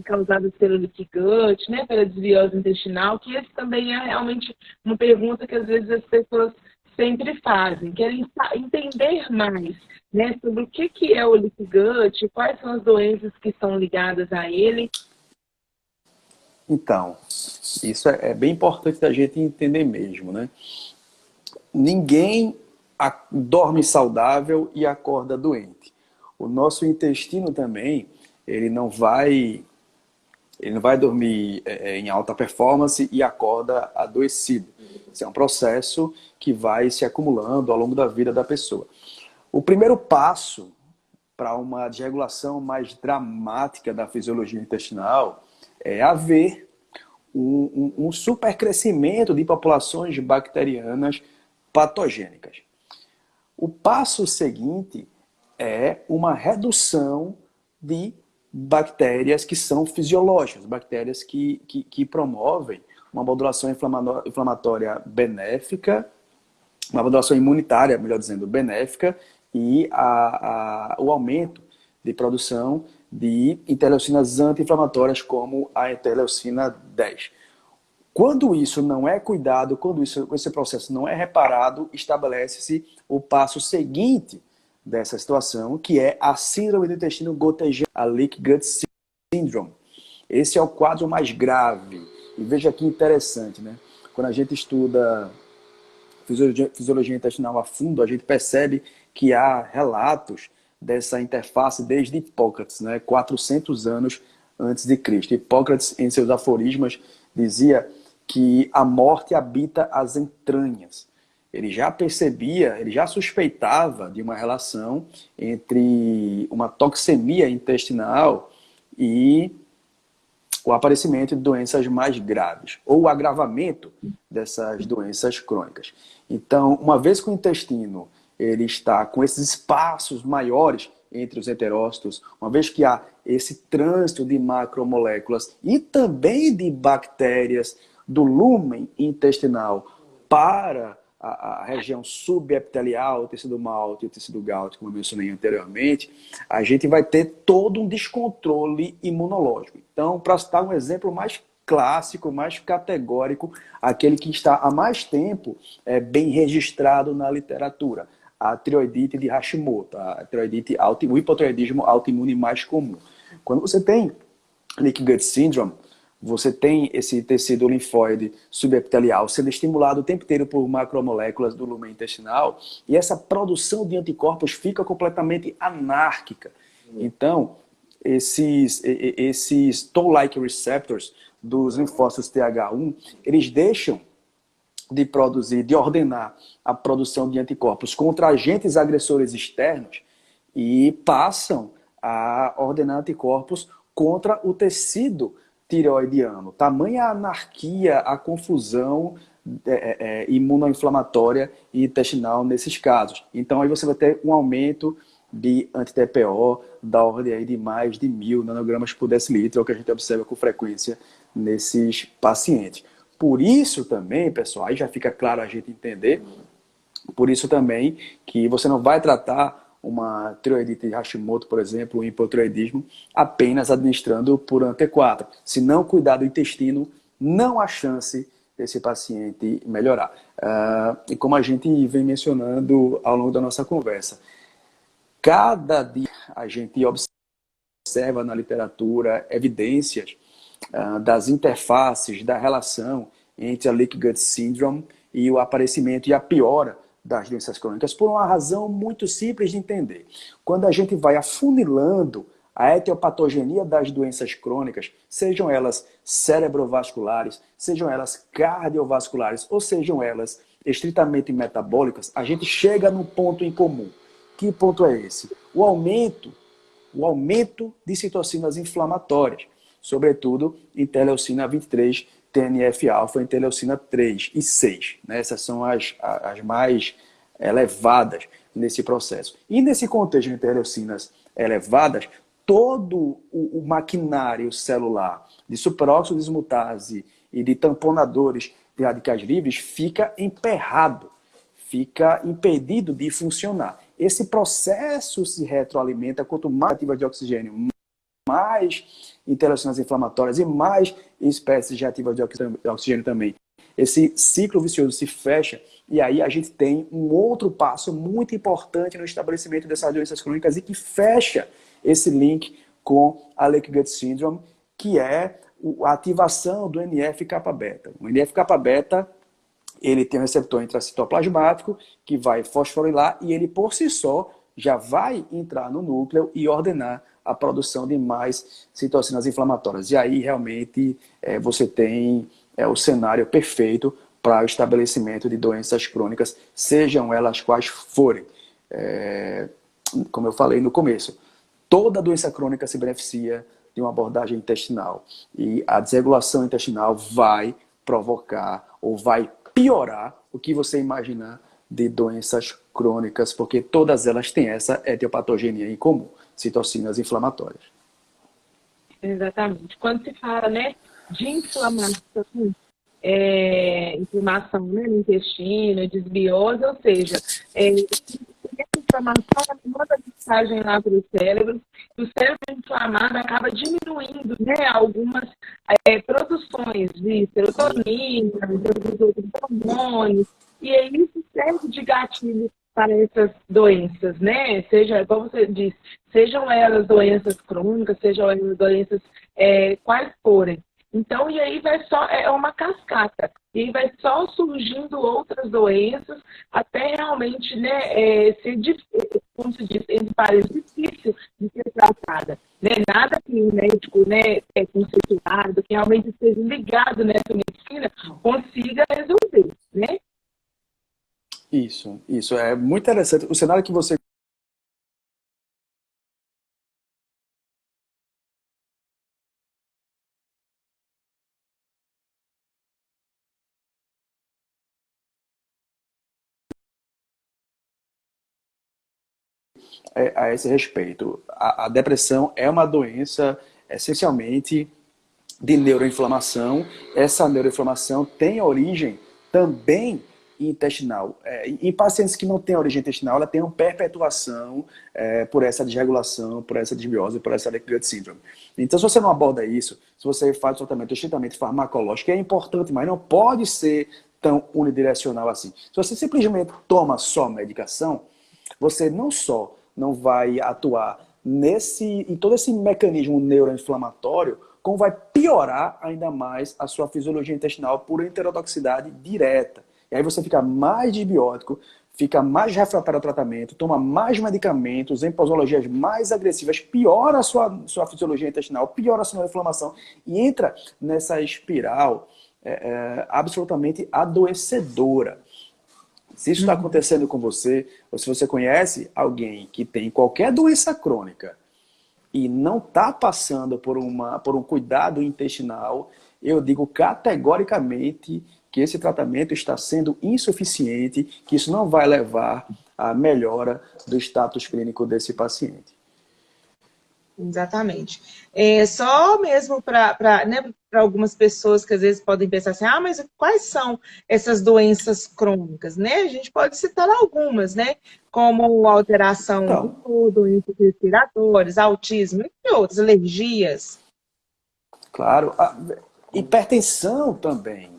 causadas pelo leaky gut, né? Pela desbiose intestinal, que esse também é realmente uma pergunta que às vezes as pessoas sempre fazem, querem entender mais, né, sobre o que é o leaky gut, quais são as doenças que estão ligadas a ele. Então, isso é bem importante da gente entender mesmo, né? Ninguém dorme saudável e acorda doente. O nosso intestino também, ele não vai dormir em alta performance e acorda adoecido. Isso é um processo que vai se acumulando ao longo da vida da pessoa. O primeiro passo para uma desregulação mais dramática da fisiologia intestinal é haver um supercrescimento de populações bacterianas patogênicas. O passo seguinte é uma redução de bactérias que são fisiológicas, bactérias que promovem uma modulação inflamatória benéfica, uma modulação imunitária, melhor dizendo, benéfica, e o aumento de produção de interleucinas anti-inflamatórias como a interleucina 10. Quando isso não é cuidado, quando esse processo não é reparado, estabelece-se o passo seguinte dessa situação, que é a síndrome do intestino gotejante, a Leaky Gut Syndrome. Esse é o quadro mais grave. E veja que interessante, né? Quando a gente estuda fisiologia intestinal a fundo, a gente percebe que há relatos dessa interface desde Hipócrates, né? 400 anos antes de Cristo. Hipócrates, em seus aforismos, dizia que a morte habita as entranhas. Ele já percebia, ele já suspeitava de uma relação entre uma toxemia intestinal e o aparecimento de doenças mais graves, ou o agravamento dessas doenças crônicas. Então, uma vez que o intestino ele está com esses espaços maiores entre os enterócitos, uma vez que há esse trânsito de macromoléculas e também de bactérias do lúmen intestinal para a região subepitelial, o tecido malte e o tecido gástrico, como eu mencionei anteriormente, a gente vai ter todo um descontrole imunológico. Então, para citar um exemplo mais clássico, mais categórico, aquele que está há mais tempo bem registrado na literatura, a tireoidite de Hashimoto, a tireoidite o hipotireoidismo autoimune mais comum. Quando você tem Leaky Gut Syndrome, você tem esse tecido linfóide subepitelial sendo estimulado o tempo inteiro por macromoléculas do lumen intestinal e essa produção de anticorpos fica completamente anárquica. Então, esses toll-like receptors dos linfócitos TH1, eles deixam de produzir, de ordenar a produção de anticorpos contra agentes agressores externos e passam a ordenar anticorpos contra o tecido tireoidiano. Tamanha a anarquia, a confusão imunoinflamatória e intestinal nesses casos. Então, aí você vai ter um aumento de anti-TPO da ordem aí de mais de 1.000 nanogramas por decilitro, é o que a gente observa com frequência nesses pacientes. Por isso também, pessoal, aí já fica claro a gente entender, por isso também que você não vai tratar uma tireoidite de Hashimoto, por exemplo, um hipotireoidismo, apenas administrando por Ante-4. Se não cuidar do intestino, não há chance desse paciente melhorar. E como a gente vem mencionando ao longo da nossa conversa, cada dia a gente observa na literatura evidências das interfaces, da relação entre a Leaky Gut Syndrome e o aparecimento e a piora das doenças crônicas, por uma razão muito simples de entender. Quando a gente vai afunilando a etiopatogenia das doenças crônicas, sejam elas cerebrovasculares, sejam elas cardiovasculares, ou sejam elas estritamente metabólicas, a gente chega num ponto em comum. Que ponto é esse? O aumento de citocinas inflamatórias, sobretudo interleucina 23, TNF-alfa, interleucina 3 e 6. Né? Essas são as mais elevadas nesse processo. E nesse contexto de interleucinas elevadas, todo o maquinário celular de superóxido dismutase e de tamponadores de radicais livres fica emperrado, fica impedido de funcionar. Esse processo se retroalimenta quanto mais ativas de oxigênio, mais interleucinas inflamatórias e mais espécies de ativas de oxigênio também. Esse ciclo vicioso se fecha e aí a gente tem um outro passo muito importante no estabelecimento dessas doenças crônicas e que fecha esse link com a Leaky Gut Syndrome, que é a ativação do NF-kappa-beta. O NF-kappa-beta, ele tem um receptor intracitoplasmático que vai fosforilar e ele por si só já vai entrar no núcleo e ordenar a produção de mais citocinas inflamatórias. E aí realmente você tem o cenário perfeito para o estabelecimento de doenças crônicas, sejam elas quais forem. Como eu falei no começo, toda doença crônica se beneficia de uma abordagem intestinal. E a desregulação intestinal vai provocar ou vai piorar o que você imaginar de doenças crônicas, porque todas elas têm essa etiopatogenia em comum, citocinas inflamatórias. Exatamente. Quando se fala, né, de inflamação, inflamação, né, no intestino, desbiose, ou seja, essa inflamação manda mensagem lá para o cérebro, e o cérebro inflamado acaba diminuindo, né, algumas produções de serotonina, de outros hormônios, e aí isso serve de gatilho para essas doenças, né? Seja, como você disse, sejam elas doenças crônicas, sejam elas doenças quais forem. Então, e aí vai só, é uma cascata, e aí vai só surgindo outras doenças, até realmente, né, ser, como se diz, entre parênteses, difícil de ser tratada. Né? Nada que o médico, né, conceituado, que realmente esteja ligado nessa medicina, consiga resolver, né? Isso é muito interessante. O cenário que você a esse respeito. A depressão é uma doença essencialmente de neuroinflamação. Essa neuroinflamação tem origem também intestinal. Em pacientes que não têm origem intestinal, ela tem uma perpetuação por essa desregulação, por essa desbiose, por essa Leaky Gut Syndrome. Então, se você não aborda isso, se você faz o tratamento estritamente farmacológico, é importante, mas não pode ser tão unidirecional assim. Se você simplesmente toma só medicação, você não só não vai atuar em todo esse mecanismo neuroinflamatório, como vai piorar ainda mais a sua fisiologia intestinal por enterotoxicidade direta. E aí você fica mais desbiótico, fica mais refratário ao tratamento, toma mais medicamentos, em posologias mais agressivas, piora a sua fisiologia intestinal, piora a sua inflamação e entra nessa espiral absolutamente adoecedora. Se isso está acontecendo com você, ou se você conhece alguém que tem qualquer doença crônica, e não está passando por um cuidado intestinal, eu digo categoricamente que esse tratamento está sendo insuficiente, que isso não vai levar à melhora do status clínico desse paciente. Exatamente. Só mesmo para né, para algumas pessoas que às vezes podem pensar assim, ah, mas quais são essas doenças crônicas, né? A gente pode citar algumas, né? Como alteração do Então, humor, doenças respiratórias, autismo, entre outras, alergias. claro, a hipertensão também,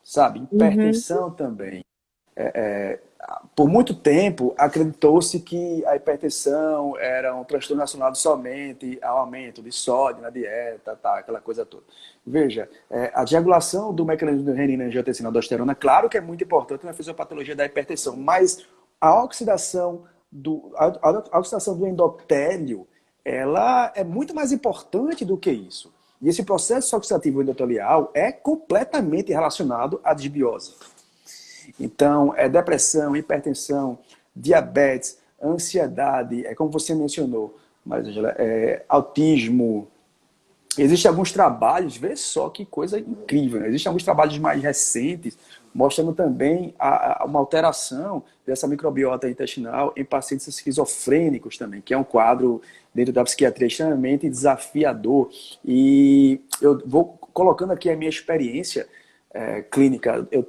sabe? Uhum. Hipertensão também. Por muito tempo, acreditou-se que a hipertensão era um transtorno relacionado somente ao aumento de sódio na dieta, tá, aquela coisa toda. Veja, a desregulação do mecanismo de renina, angiotensina, aldosterona, claro que é muito importante na fisiopatologia da hipertensão, mas a a oxidação do endotélio, ela é muito mais importante do que isso. E esse processo oxidativo endotelial é completamente relacionado à desbiose. Então, depressão, hipertensão, diabetes, ansiedade, como você mencionou, Marisângela, autismo. Existem alguns trabalhos, vê só que coisa incrível, né? Existem alguns trabalhos mais recentes mostrando também uma alteração dessa microbiota intestinal em pacientes esquizofrênicos também, que é um quadro dentro da psiquiatria extremamente desafiador. E eu vou colocando aqui a minha experiência clínica. Eu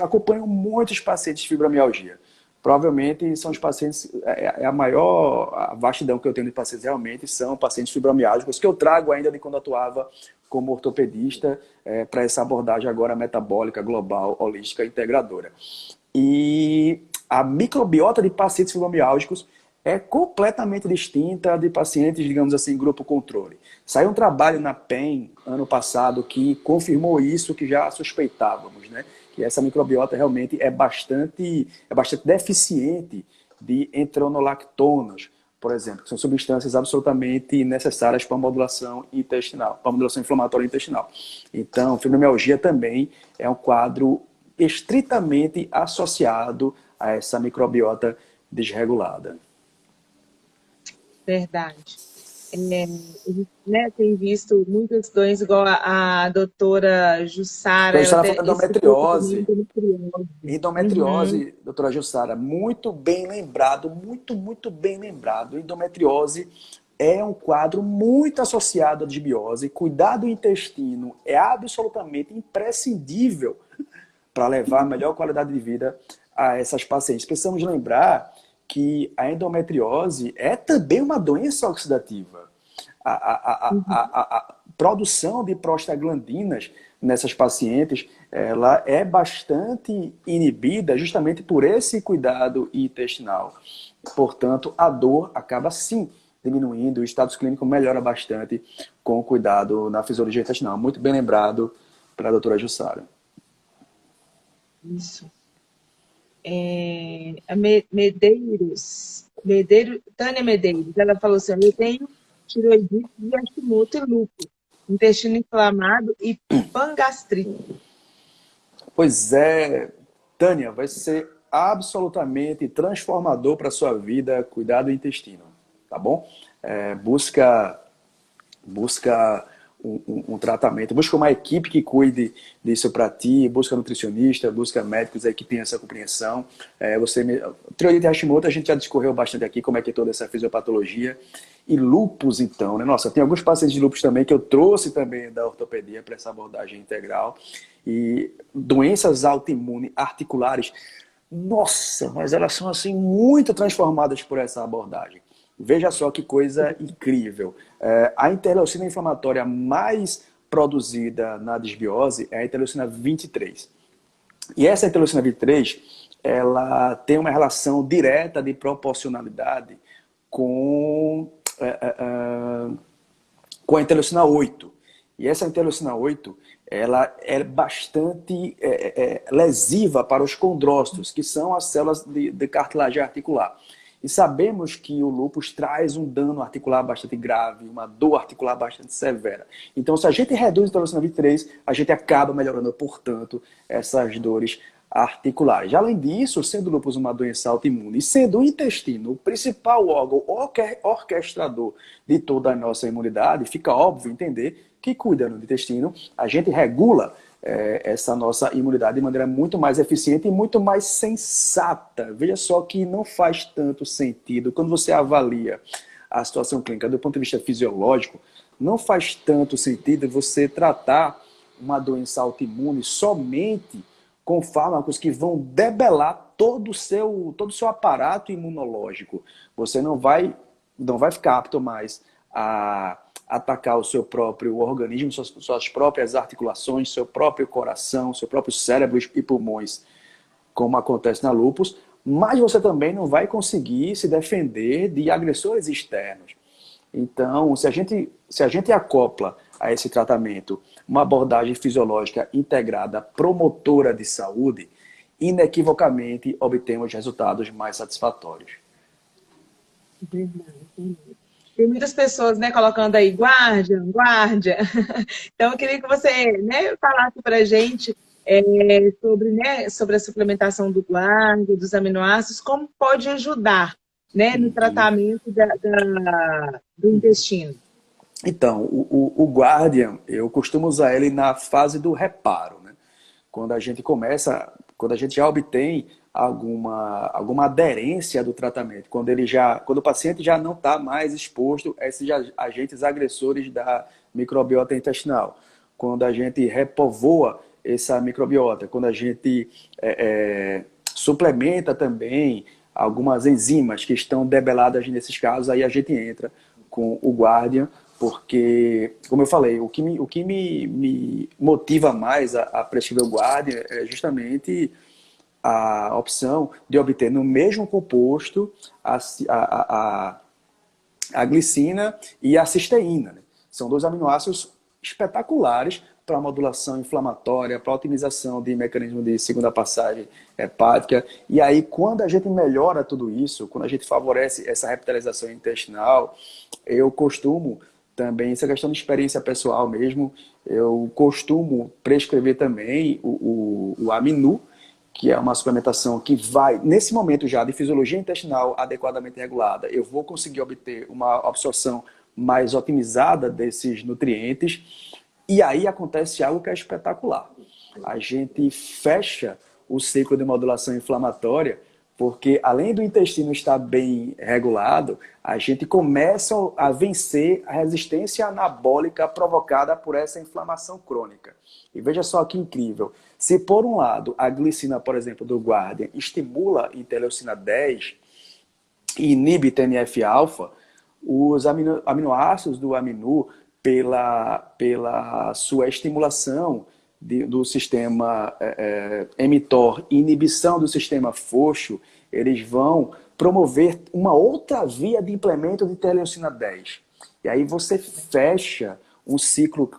acompanho muitos pacientes de fibromialgia. Provavelmente são os pacientes, a vastidão que eu tenho de pacientes realmente são pacientes fibromialgicos, que eu trago ainda de quando atuava como ortopedista para essa abordagem agora metabólica, global, holística, integradora. E a microbiota de pacientes fibromialgicos é completamente distinta de pacientes, digamos assim, grupo controle. Saiu um trabalho na PEN ano passado que confirmou isso que já suspeitávamos, né? Que essa microbiota realmente é bastante deficiente de entronolactonas, por exemplo, que são substâncias absolutamente necessárias para a modulação intestinal, para a modulação inflamatória intestinal. Então, fibromialgia também é um quadro estritamente associado a essa microbiota desregulada. Verdade. A gente, né, tem visto muitas doenças, igual a doutora Então, Jussara, a ela senhora até fala explicou também endometriose. endometriose. Uhum. Endometriose, doutora Jussara, muito bem lembrado, muito bem lembrado. Endometriose é um quadro muito associado à desbiose. Cuidar do intestino é absolutamente imprescindível para levar a melhor qualidade de vida a essas pacientes. Precisamos lembrar que a endometriose é também uma doença oxidativa. A produção de prostaglandinas nessas pacientes, ela é bastante inibida justamente por esse cuidado intestinal. Portanto, a dor acaba sim diminuindo, o status clínico melhora bastante com o cuidado na fisiologia intestinal. Muito bem lembrado pela doutora Jussara. Isso. Tânia Medeiros, ela falou assim, eu tenho tiroidite de Hashimoto e lúpus, intestino inflamado e pangastrite. Pois é, Tânia, vai ser absolutamente transformador para a sua vida cuidar do intestino, tá bom? Busca um tratamento, busca uma equipe que cuide disso para ti, busca nutricionista, busca médicos aí que tenham essa compreensão. Tireoidite Hashimoto a gente já discorreu bastante aqui como é que é toda essa fisiopatologia. E lúpus, então, né? Nossa, tem alguns pacientes de lúpus também que eu trouxe também da ortopedia para essa abordagem integral. E doenças autoimunes articulares, nossa, mas elas são assim muito transformadas por essa abordagem. Veja só que coisa incrível. A interleucina inflamatória mais produzida na desbiose é a interleucina 23. E essa interleucina 23, ela tem uma relação direta de proporcionalidade com a interleucina 8. E essa interleucina 8, ela é bastante lesiva para os condrócitos, que são as células de cartilagem articular. E sabemos que o lúpus traz um dano articular bastante grave, uma dor articular bastante severa. Então, se a gente reduz a interleucina 23, a gente acaba melhorando, portanto, essas dores articulares. Além disso, sendo o lúpus uma doença autoimune e sendo o intestino o principal órgão orquestrador de toda a nossa imunidade, fica óbvio entender que, cuidando do intestino, a gente regula essa nossa imunidade de maneira muito mais eficiente e muito mais sensata. Veja só que não faz tanto sentido, quando você avalia a situação clínica do ponto de vista fisiológico, não faz tanto sentido você tratar uma doença autoimune somente com fármacos que vão debelar todo o seu aparato imunológico. Você não vai ficar apto mais a atacar o seu próprio organismo, suas próprias articulações, seu próprio coração, seu próprio cérebro e pulmões, como acontece na lúpus, mas você também não vai conseguir se defender de agressores externos. Então, se a gente acopla a esse tratamento uma abordagem fisiológica integrada, promotora de saúde, inequivocamente obtemos resultados mais satisfatórios. Verdade. Tem muitas pessoas, né, colocando aí guardia, guardia. Então, eu queria que você, né, falasse para a gente sobre a suplementação do guardia, dos aminoácidos, como pode ajudar, né, no tratamento do intestino. Então, o Guardian, eu costumo usar ele na fase do reparo, né? Quando a gente já obtém alguma aderência do tratamento, quando o paciente já não está mais exposto a esses agentes agressores da microbiota intestinal, quando a gente repovoa essa microbiota, quando a gente suplementa também algumas enzimas que estão debeladas nesses casos, aí a gente entra com o Guardian, porque, como eu falei, o que me motiva mais a prescrever o Guardian é justamente a opção de obter no mesmo composto a glicina e a cisteína, né? São dois aminoácidos espetaculares para a modulação inflamatória, para a otimização de mecanismo de segunda passagem hepática. E aí, quando a gente melhora tudo isso, quando a gente favorece essa revitalização intestinal, eu costumo também, essa questão de experiência pessoal mesmo, eu costumo prescrever também o Aminu, que é uma suplementação que vai, nesse momento já, de fisiologia intestinal adequadamente regulada, eu vou conseguir obter uma absorção mais otimizada desses nutrientes, e aí acontece algo que é espetacular. A gente fecha o ciclo de modulação inflamatória, porque além do intestino estar bem regulado, a gente começa a vencer a resistência anabólica provocada por essa inflamação crônica. E veja só que incrível. Se por um lado a glicina, por exemplo, do Guardian estimula a interleucina 10 e inibe TNF-alfa, os aminoácidos do Aminu, pela sua estimulação do sistema mTOR e inibição do sistema FOXO, eles vão promover uma outra via de implemento de interleucina 10. E aí você fecha um ciclo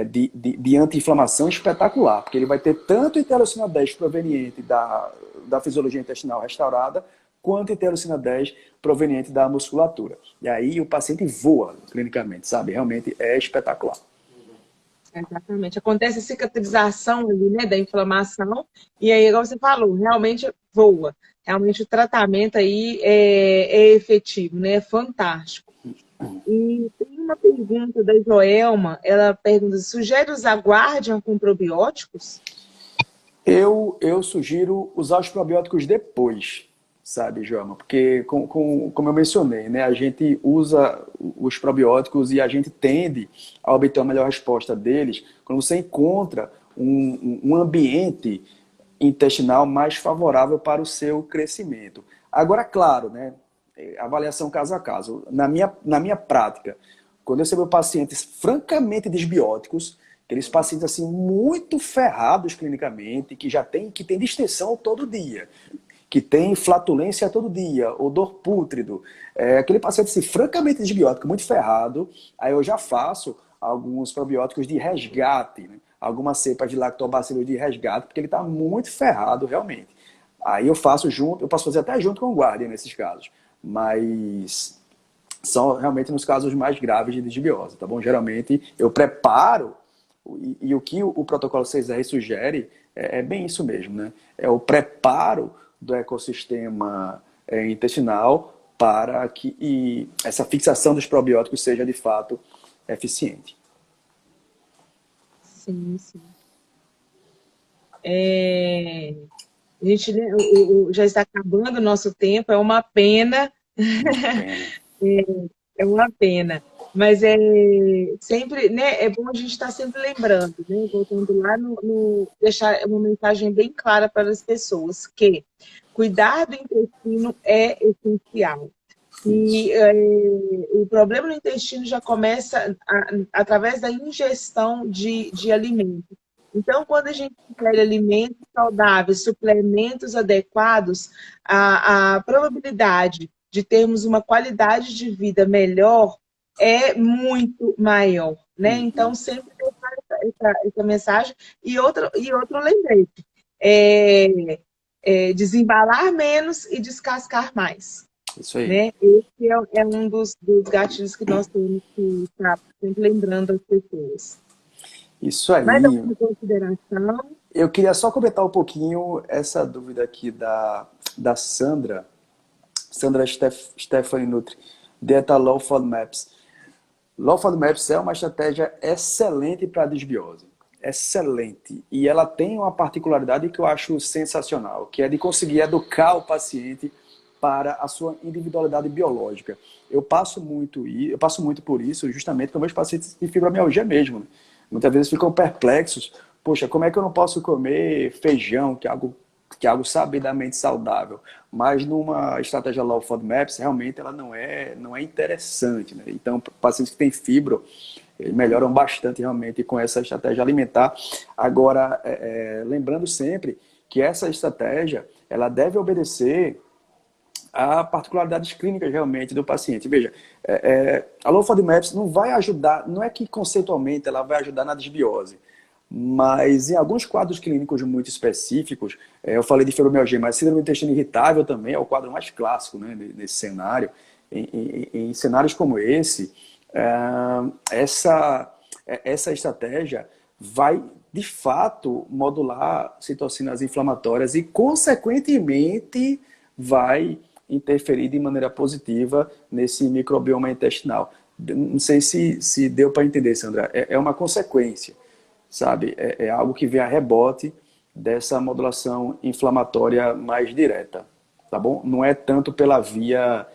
de anti-inflamação espetacular, porque ele vai ter tanto interleucina 10 proveniente da fisiologia intestinal restaurada, quanto interleucina 10 proveniente da musculatura. E aí o paciente voa clinicamente, sabe? Realmente é espetacular. Exatamente. Acontece a cicatrização ali, né, da inflamação, e aí, igual você falou, realmente voa. Realmente o tratamento aí é efetivo, né? É fantástico. E tem uma pergunta da Joelma, ela pergunta, sugere usar Guardian com probióticos? Eu sugiro usar os probióticos depois, sabe, Joelma? Porque, como eu mencionei, né, a gente usa os probióticos e a gente tende a obter uma melhor resposta deles quando você encontra um ambiente intestinal mais favorável para o seu crescimento. Agora, claro, né, avaliação caso a caso. Na minha prática, quando eu recebo pacientes francamente desbióticos, aqueles pacientes assim, muito ferrados clinicamente, que tem distensão todo dia, que tem flatulência todo dia, odor pútrido, aquele paciente assim, francamente desbiótico, muito ferrado, aí eu já faço alguns probióticos de resgate, né? Algumas cepas de lactobacillus de resgate, porque ele está muito ferrado realmente. Aí eu posso fazer até junto com o Guardian nesses casos, mas são realmente nos casos mais graves de desbiose, tá bom? Geralmente eu preparo E o que o protocolo 6R sugere é bem isso mesmo, né? É o preparo do ecossistema intestinal para que essa fixação dos probióticos seja de fato eficiente. Sim, sim. A gente, né, já está acabando o nosso tempo, é uma pena. Pena. É uma pena. Mas sempre, né, é bom a gente estar sempre lembrando, né, voltando lá deixar uma mensagem bem clara para as pessoas, que cuidar do intestino é essencial. E o problema no intestino já começa através da ingestão de alimentos. Então, quando a gente ingere alimentos saudáveis, suplementos adequados, a probabilidade de termos uma qualidade de vida melhor é muito maior, né? Então, sempre deixar essa mensagem. E outro lembrete, desembalar menos e descascar mais. Isso aí. Né? Esse é um dos gatilhos que nós temos que estar sempre lembrando as pessoas. Isso aí. Mais alguma consideração? Eu queria só comentar um pouquinho essa dúvida aqui da Sandra Stephanie Nutri, Dieta Low FODMAPs. Low FODMAPs é uma estratégia excelente para a desbiose. Excelente. E ela tem uma particularidade que eu acho sensacional, que é de conseguir educar o paciente para a sua individualidade biológica. Eu passo muito por isso justamente com meus pacientes de fibromialgia mesmo. Né? Muitas vezes ficam perplexos. Poxa, como é que eu não posso comer feijão, que é algo sabidamente saudável? Mas numa estratégia Low FODMAPs, realmente ela não é interessante. Né? Então, pacientes que têm fibro, melhoram bastante realmente com essa estratégia alimentar. Agora, lembrando sempre que essa estratégia ela deve obedecer a particularidades clínicas realmente do paciente. Veja, a Low FODMAPs não vai ajudar, não é que conceitualmente ela vai ajudar na desbiose, mas em alguns quadros clínicos muito específicos, eu falei de fibromialgia, mas síndrome do intestino irritável também é o quadro mais clássico, né, nesse cenário. Em cenários como esse, essa estratégia vai, de fato, modular citocinas inflamatórias e, consequentemente, vai interferir de maneira positiva nesse microbioma intestinal. Não sei se deu para entender, Sandra. É uma consequência, sabe? É algo que vem a rebote dessa modulação inflamatória mais direta, tá bom? Não é tanto pela via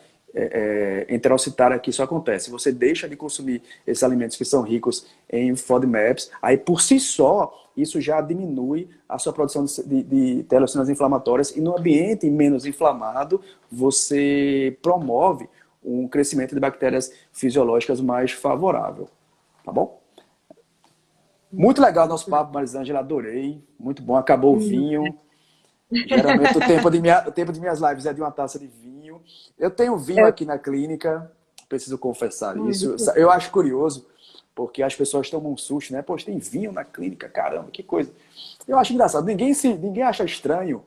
enterocitária que isso acontece. Você deixa de consumir esses alimentos que são ricos em FODMAPs, aí por si só, isso já diminui a sua produção de interleucinas inflamatórias, e no ambiente menos inflamado, você promove um crescimento de bactérias fisiológicas mais favorável. Tá bom? Muito legal o nosso papo, Marisângela, adorei. Muito bom, acabou o vinho. Geralmente o tempo de minhas lives é de uma taça de vinho. Eu tenho vinho aqui na clínica, preciso confessar isso. Eu acho curioso, porque as pessoas tomam um susto, né? Poxa, tem vinho na clínica, caramba, que coisa. Eu acho engraçado, ninguém acha estranho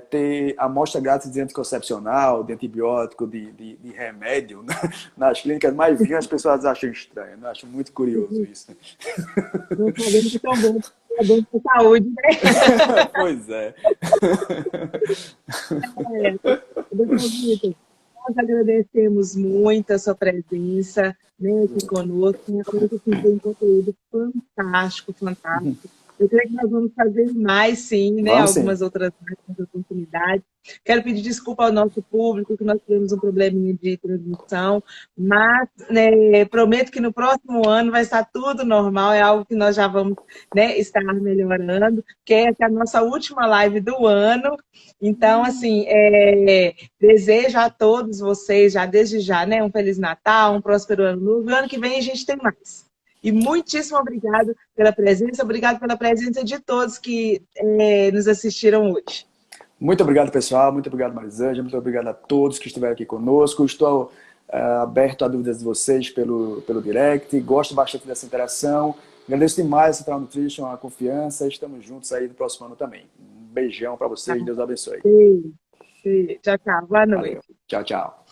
ter amostra grátis de anticoncepcional, de antibiótico, de remédio nas clínicas, mas vinho as pessoas acham estranho. Eu acho muito curioso isso. Não sabemos que tão bom. É bom para a saúde, né? Pois é. Doutor Vitor, nós agradecemos muito a sua presença, né, aqui conosco. Eu acredito que foi um conteúdo fantástico, fantástico. Eu creio que nós vamos fazer mais, sim, né? Algumas outras oportunidades. Quero pedir desculpa ao nosso público, que nós tivemos um probleminha de transmissão, mas prometo que no próximo ano vai estar tudo normal, é algo que nós já vamos, né, estar melhorando, que essa é a nossa última live do ano. Então, assim, desejo a todos vocês, já desde já, né, um Feliz Natal, um próspero ano novo, e ano que vem a gente tem mais. E muitíssimo obrigado pela presença, obrigado pela presença de todos que nos assistiram hoje. Muito obrigado, pessoal. Muito obrigado, Marisângela. Muito obrigado a todos que estiveram aqui conosco. Estou aberto a dúvidas de vocês pelo direct. Gosto bastante dessa interação. Agradeço demais a Central Nutrition, a confiança. Estamos juntos aí no próximo ano também. Um beijão para vocês. Deus abençoe. Sim. Tchau, tchau. Boa noite. Valeu. Tchau, tchau.